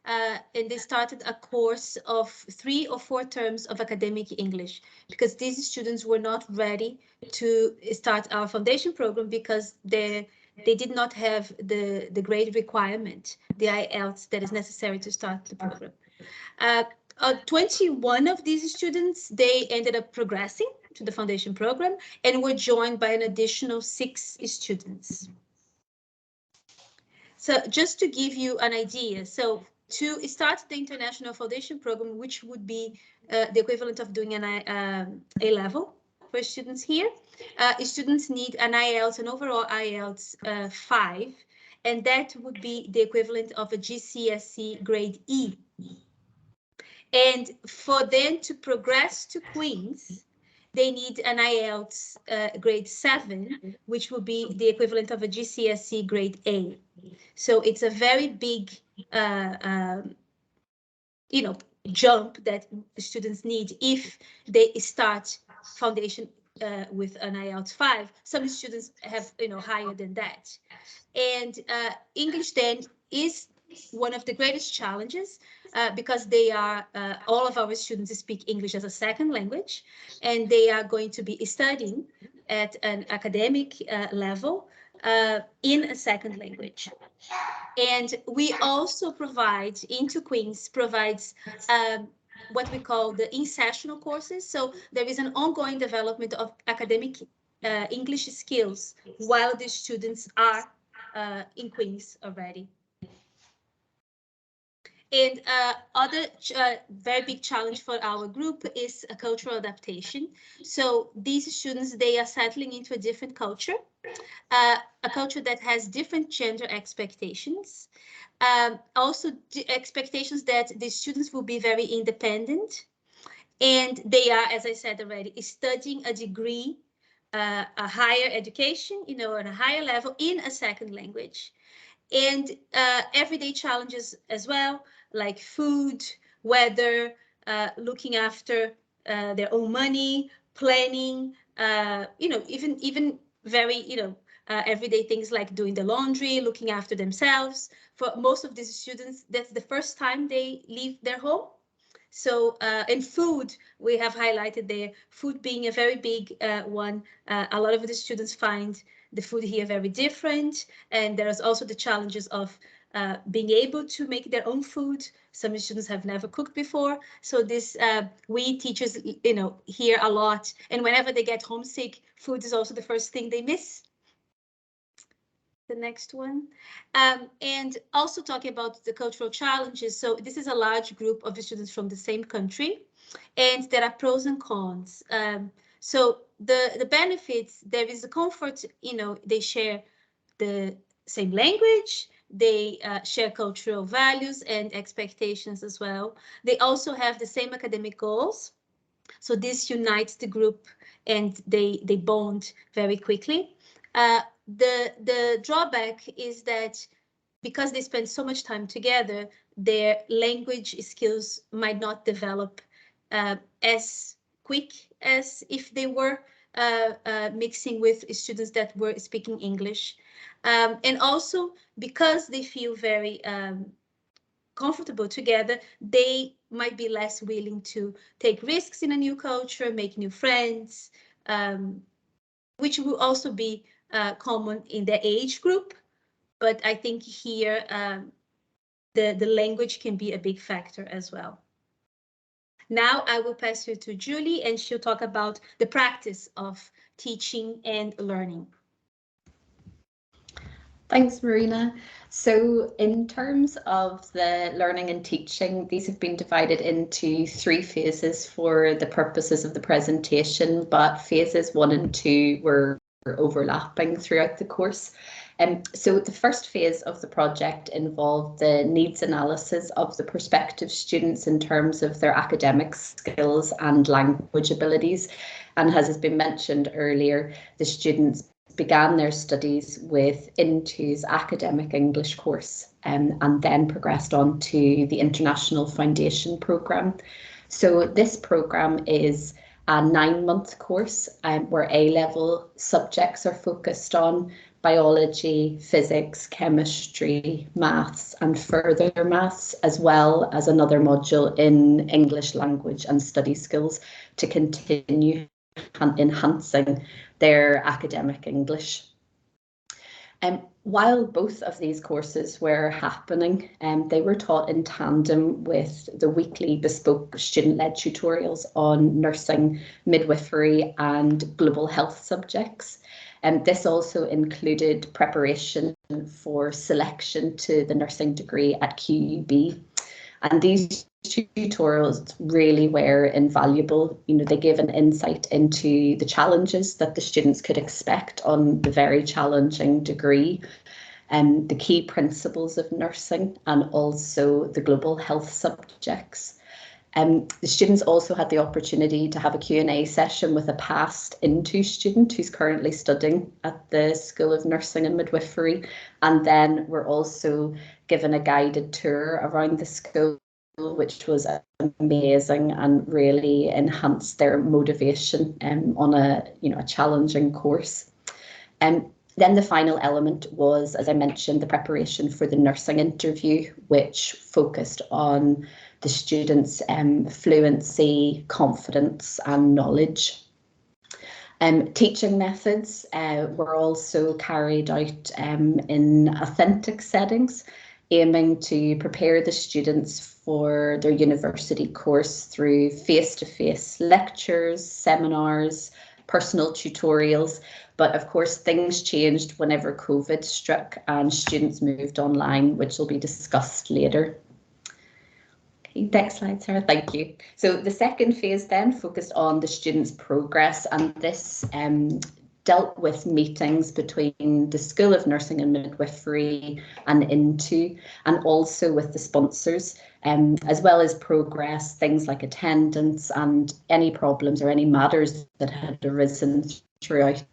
and they started a course of 3 or 4 terms of academic English, because these students were not ready to start our foundation program because they did not have the grade requirement, the IELTS that is necessary to start the program. 21 of these students, they ended up progressing to the foundation program and were joined by an additional 6 students. So just to give you an idea, so to start the international foundation program, which would be the equivalent of doing an A-level for students here, students need an IELTS, an overall IELTS 5, and that would be the equivalent of a GCSE grade E. And for them to progress to Queen's, they need an IELTS grade 7, which will be the equivalent of a GCSE grade A. So it's a very big, jump that students need if they start foundation with an IELTS 5. Some students have, higher than that. And English then is one of the greatest challenges because they are, all of our students speak English as a second language, and they are going to be studying at an academic level in a second language. And we also provide, Into Queen's provides what we call the in-sessional courses. So there is an ongoing development of academic English skills while the students are in Queen's already. And other very big challenge for our group is a cultural adaptation. So these students, they are settling into a different culture, a culture that has different gender expectations. Also expectations that the students will be very independent. And they are, as I said already, studying a degree, a higher education, you know, at a higher level in a second language. And everyday challenges as well, like food, weather, looking after their own money, planning, you know, even very, you know, everyday things like doing the laundry, looking after themselves. For most of these students, that's the first time they leave their home. So, and food, we have highlighted there, food being a very big one. A lot of the students find the food here very different. And there's also the challenges of being able to make their own food. Some students have never cooked before. So this, we teachers, you know, hear a lot. And whenever they get homesick, food is also the first thing they miss. The next one. And also talking about the cultural challenges. So this is a large group of students from the same country, and there are pros and cons. So the benefits, there is a comfort, you know, they share the same language, they share cultural values and expectations as well. They also have the same academic goals. So this unites the group and they bond very quickly. The drawback is that because they spend so much time together, their language skills might not develop as quick as if they were mixing with students that were speaking English. And also because they feel very comfortable together, they might be less willing to take risks in a new culture, make new friends, which will also be common in their age group. But I think here the language can be a big factor as well. Now I will pass you to Julie, and she'll talk about the practice of teaching and learning. Thanks, Marina. So in terms of the learning and teaching, these have been divided into 3 phases for the purposes of the presentation, but phases 1 and 2 were overlapping throughout the course. So the first phase of the project involved the needs analysis of the prospective students in terms of their academic skills and language abilities. And as has been mentioned earlier, the students began their studies with INTO's academic English course and then progressed on to the Internationalisation programme. So this programme is a 9-month course where A-level subjects are focused on biology, physics, chemistry, maths and further maths, as well as another module in English language and study skills to continue enhancing their academic English. While both of these courses were happening, they were taught in tandem with the weekly bespoke student-led tutorials on nursing, midwifery and global health subjects. This also included preparation for selection to the nursing degree at QUB. And these tutorials really were invaluable. You know, they gave an insight into the challenges that the students could expect on the very challenging degree, and the key principles of nursing and also the global health subjects. The students also had the opportunity to have a Q&A session with a past INTO student who's currently studying at the School of Nursing and Midwifery, and then were also given a guided tour around the school, which was amazing and really enhanced their motivation on a challenging course. Then the final element was, as I mentioned, the preparation for the nursing interview, which focused on the students' fluency, confidence and knowledge. Teaching methods were also carried out in authentic settings, aiming to prepare the students for their university course through face-to-face lectures, seminars, personal tutorials. But of course, things changed whenever COVID struck and students moved online, which will be discussed later. Next slide, Sarah. Thank you. So the second phase then focused on the students' progress, and this dealt with meetings between the School of Nursing and Midwifery and INTO, and also with the sponsors, as well as progress, things like attendance and any problems or any matters that had arisen throughout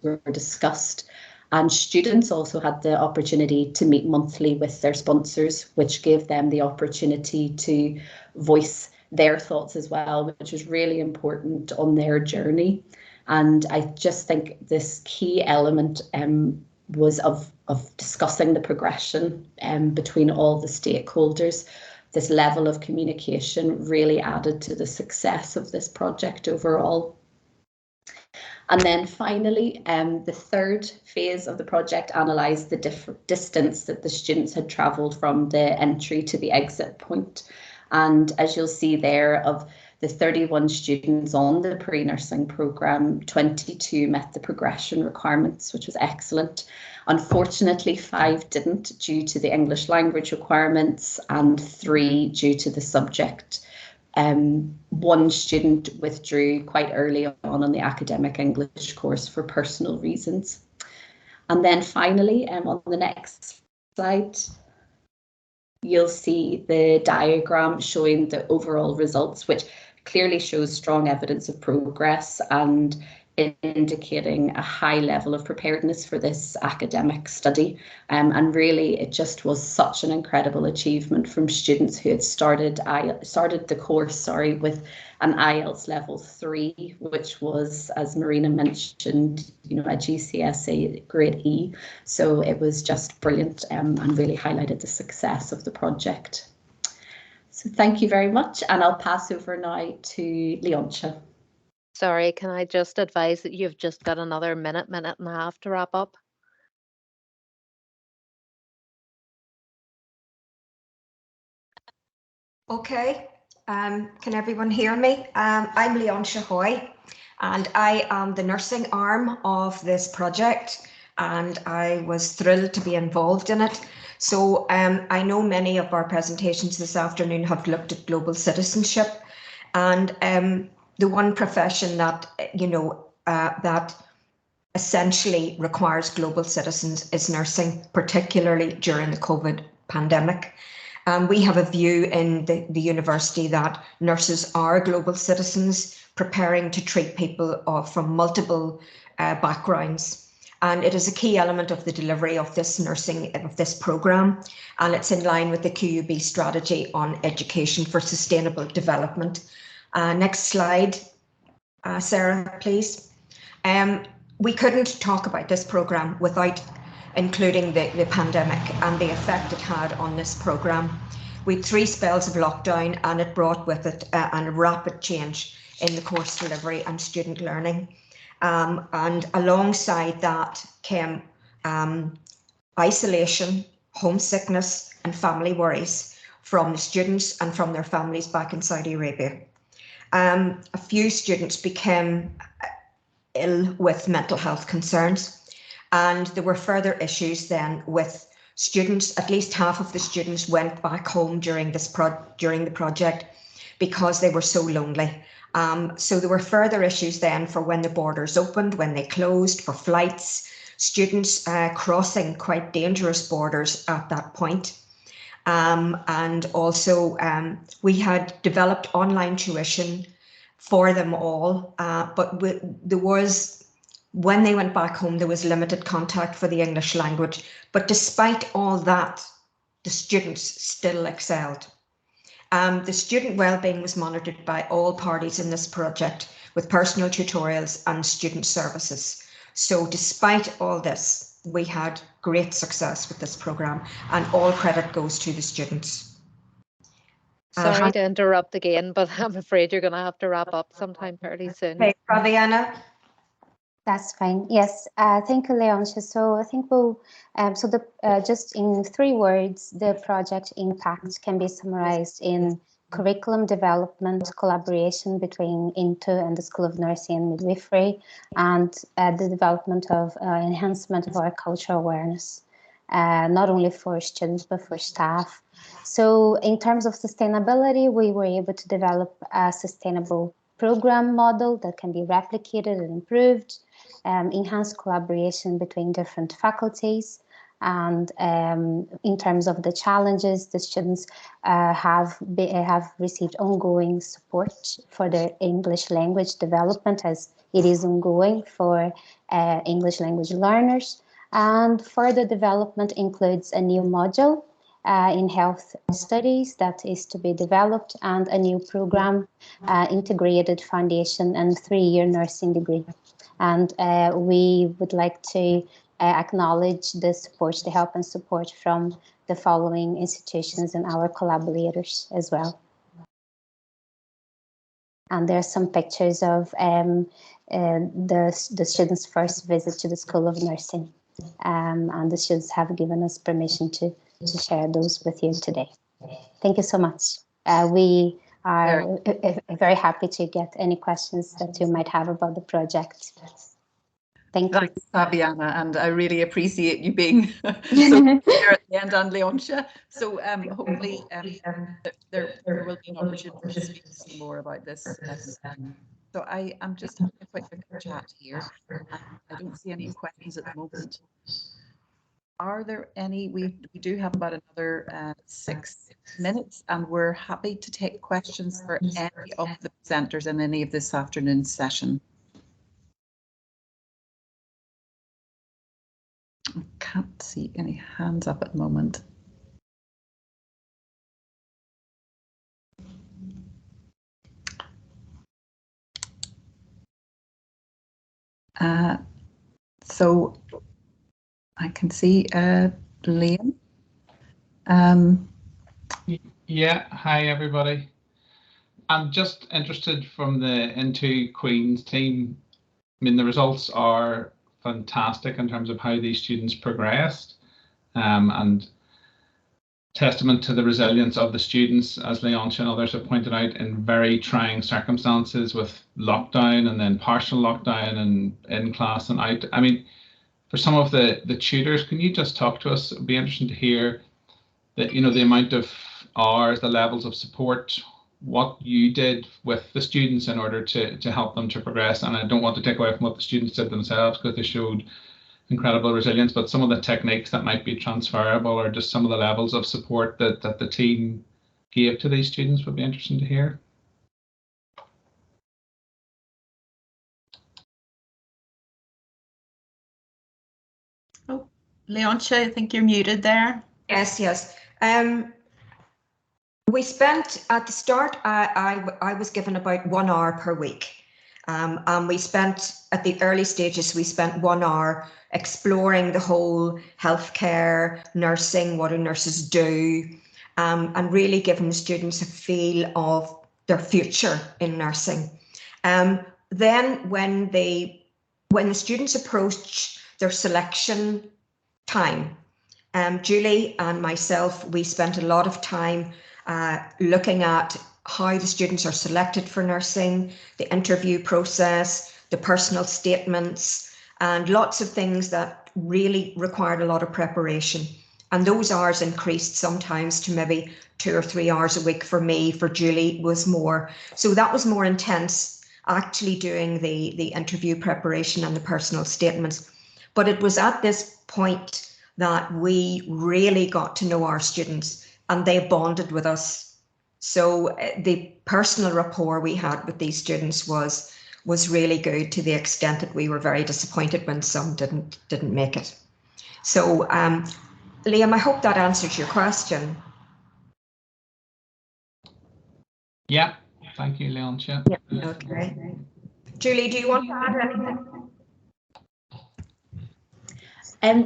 were discussed. And students also had the opportunity to meet monthly with their sponsors, which gave them the opportunity to voice their thoughts as well, which was really important on their journey. And I just think this key element was of discussing the progression between all the stakeholders. This level of communication really added to the success of this project overall. And then finally, the third phase of the project analysed the different distance that the students had travelled from the entry to the exit point. And as you'll see there, of the 31 students on the pre-nursing programme, 22 met the progression requirements, which was excellent. Unfortunately, 5 didn't due to the English language requirements and 3 due to the subject. 1 student withdrew quite early on the academic English course for personal reasons. And then finally, on the next slide, you'll see the diagram showing the overall results, which clearly shows strong evidence of progress and indicating a high level of preparedness for this academic study. And really, it just was such an incredible achievement from students who had started the course with an IELTS level 3, which was, as Marina mentioned, a GCSE grade E. So it was just brilliant and really highlighted the success of the project. So thank you very much, and I'll pass over now to Leontia. Sorry, can I just advise that you've just got another minute and a half to wrap up? Okay, can everyone hear me? I'm Leontia Hoy, and I am the nursing arm of this project, and I was thrilled to be involved in it. So I know many of our presentations this afternoon have looked at global citizenship, and the one profession that, that essentially requires global citizens is nursing, particularly during the COVID pandemic. We have a view in the university that nurses are global citizens preparing to treat people from multiple backgrounds. And it is a key element of the delivery of this programme, and it's in line with the QUB strategy on education for sustainable development. Next slide, Sarah, please. We couldn't talk about this programme without including the pandemic and the effect it had on this programme. We had 3 spells of lockdown, and it brought with it a rapid change in the course delivery and student learning. And alongside that came isolation, homesickness, and family worries from the students and from their families back in Saudi Arabia. A few students became ill with mental health concerns. And there were further issues then with students. At least half of the students went back home during the project because they were so lonely. So there were further issues then for when the borders opened, when they closed, for flights, students crossing quite dangerous borders at that point. And also we had developed online tuition for them all, but there was, when they went back home, there was limited contact for the English language. But despite all that, the students still excelled. The student wellbeing was monitored by all parties in this project with personal tutorials and student services. So despite all this, we had great success with this programme, and all credit goes to the students. Sorry to interrupt again, but I'm afraid you're going to have to wrap up sometime fairly soon. Okay, Fabiana. That's fine. Yes, thank you, Leontia. So I think we'll, just in 3 words, the project impact can be summarized in curriculum development, collaboration between INTO and the School of Nursing and Midwifery, and the development of enhancement of our cultural awareness. not only for students, but for staff. So in terms of sustainability, we were able to develop a sustainable program model that can be replicated and improved, enhanced collaboration between different faculties. And in terms of the challenges, the students have received ongoing support for their English language development, as it is ongoing for English language learners. And further development includes a new module in health studies that is to be developed, and a new program, integrated foundation and 3-year nursing degree. And we would like to acknowledge the support, the help and support from the following institutions and our collaborators as well. And there are some pictures of the students' first visit to the School of Nursing. And the students have given us permission to share those with you today. Thank you so much. We are very happy to get any questions that you might have about the project. Thank you. Thanks, Fabiana, and I really appreciate you being so clear at the end, and Leontia. So hopefully there will be an opportunity to speak some more about this. So I am just having a quick chat here. I don't see any questions at the moment. Are there any? We do have about another 6 minutes, and we're happy to take questions for any of the presenters in any of this afternoon's session. I can't see any hands up at the moment. So I can see Liam. Yeah, hi everybody. I'm just interested from the Into Queen's team. I mean, the results are fantastic in terms of how these students progressed, and testament to the resilience of the students, as Leontia and others have pointed out, in very trying circumstances with lockdown and then partial lockdown and in class and out. I mean, for some of the tutors, can you just talk to us? It'd be interesting to hear that, you know, the amount of hours, the levels of support, what you did with the students in order to help them to progress. And I don't want to take away from what the students did themselves, because they showed incredible resilience, but some of the techniques that might be transferable, or just some of the levels of support that the team gave to these students, would be interesting to hear. Oh, Leontia, I think you're muted there. Yes. We spent at the start, I was given about 1 hour per week. And we spent at the early stages, we spent 1 hour exploring the whole healthcare, nursing, what do nurses do, and really giving the students a feel of their future in nursing. Then when the students approach their selection time, Julie and myself, we spent a lot of time looking at how the students are selected for nursing, the interview process, the personal statements, and lots of things that really required a lot of preparation. And those hours increased sometimes to maybe 2 or 3 hours a week. For me, for Julie, was more. So that was more intense, actually doing the interview preparation and the personal statements. But it was at this point that we really got to know our students, and they bonded with us. So the personal rapport we had with these students was really good, to the extent that we were very disappointed when some didn't make it. So Liam, I hope that answers your question. Yeah, thank you, Leontia. Yeah, okay. Julie, do you want to add anything?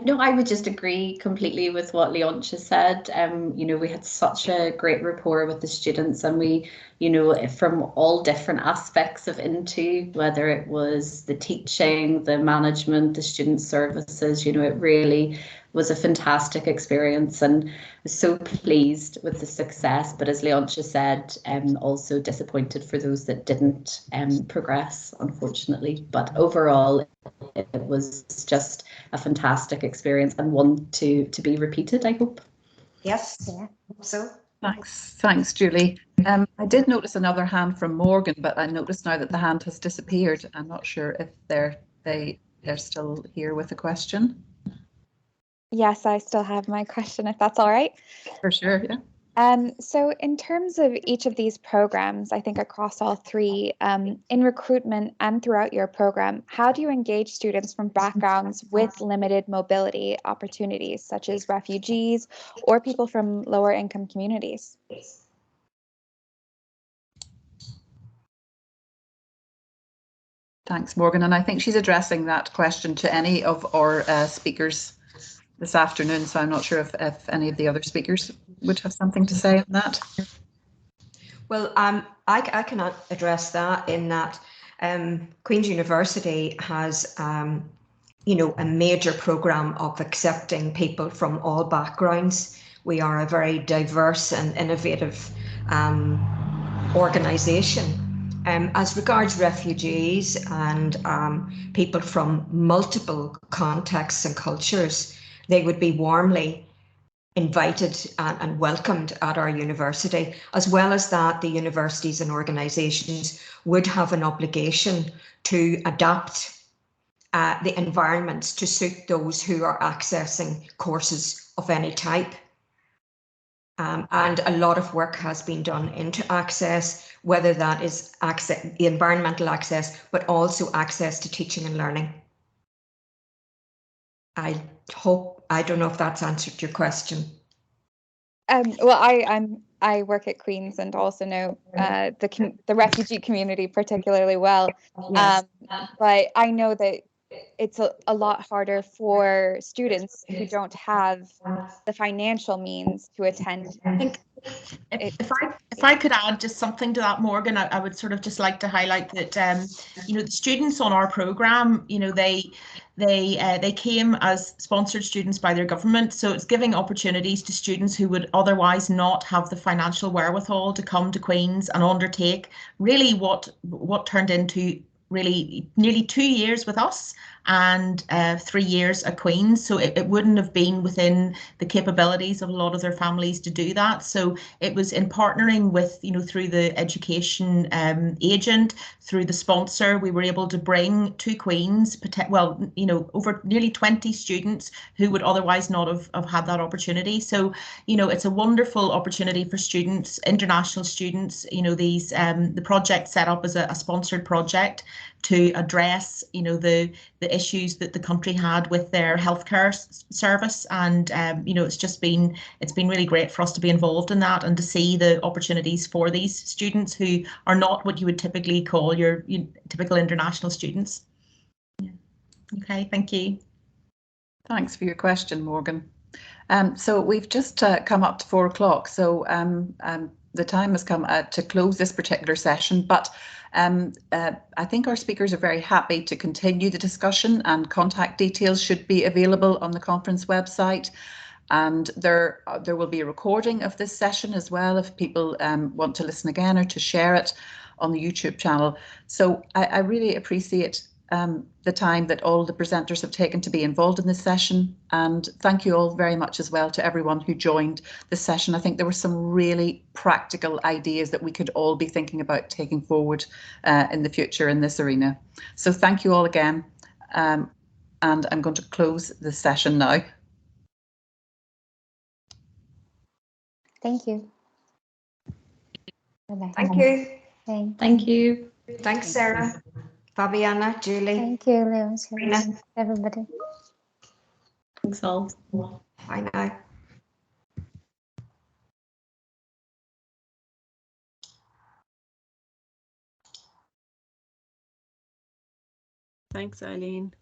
No, I would just agree completely with what Leontia said. You know, we had such a great rapport with the students, and we, you know, from all different aspects of Into, whether it was the teaching, the management, the student services, you know, it really was a fantastic experience, and was so pleased with the success. But as Leontia said, also disappointed for those that didn't progress, unfortunately. But overall, it was just a fantastic experience and one to be repeated, I hope. Yes, so. Thanks, Julie. I did notice another hand from Morgan, but I noticed now that the hand has disappeared. I'm not sure if they're still here with a question. Yes, I still have my question, if that's all right. For sure, yeah. So in terms of each of these programs, I think across all three, in recruitment and throughout your program, how do you engage students from backgrounds with limited mobility opportunities, such as refugees or people from lower income communities? Thanks, Morgan. And I think she's addressing that question to any of our speakers this afternoon. So I'm not sure if any of the other speakers would have something to say on that. Well, I can address that in that Queen's University has, you know, a major programme of accepting people from all backgrounds. We are a very diverse and innovative organisation. As regards refugees and people from multiple contexts and cultures, they would be warmly invited and welcomed at our university. As well as that, the universities and organisations would have an obligation to adapt the environments to suit those who are accessing courses of any type. And a lot of work has been done into access, whether that is access, the environmental access, but also access to teaching and learning. I don't know if that's answered your question. Well, I work at Queen's and also know the refugee community particularly well. Yes. But I know that it's a lot harder for students who don't have the financial means to attend. I think if I could add just something to that, Morgan, I would sort of just like to highlight that you know, the students on our program, you know, they came as sponsored students by their government, so it's giving opportunities to students who would otherwise not have the financial wherewithal to come to Queen's and undertake really what turned into really nearly 2 years with us and 3 years at Queen's. So it wouldn't have been within the capabilities of a lot of their families to do that. So it was in partnering with, you know, through the education agent, through the sponsor, we were able to bring to Queen's, well, you know, over nearly 20 students who would otherwise not have had that opportunity. So, you know, it's a wonderful opportunity for students, international students. You know, these the project set up as a sponsored project to address, you know, the issues that the country had with their healthcare service, and you know, it's been really great for us to be involved in that and to see the opportunities for these students who are not what you would typically call your typical international students. Yeah. Okay, thank you. Thanks for your question, Morgan. So we've just come up to 4 o'clock, so the time has come to close this particular session, but I think our speakers are very happy to continue the discussion, and contact details should be available on the conference website. And there will be a recording of this session as well if people want to listen again or to share it on the YouTube channel. So I really appreciate the time that all the presenters have taken to be involved in this session, and thank you all very much as well to everyone who joined this session. I think there were some really practical ideas that we could all be thinking about taking forward in the future in this arena. So thank you all again, and I'm going to close the session now. Thank you. Bye-bye. Thank you. Thank you. Thanks, Sarah, Fabiana, Julie. Thank you, Leon, everybody. Thanks all. Bye now. Thanks, Eileen.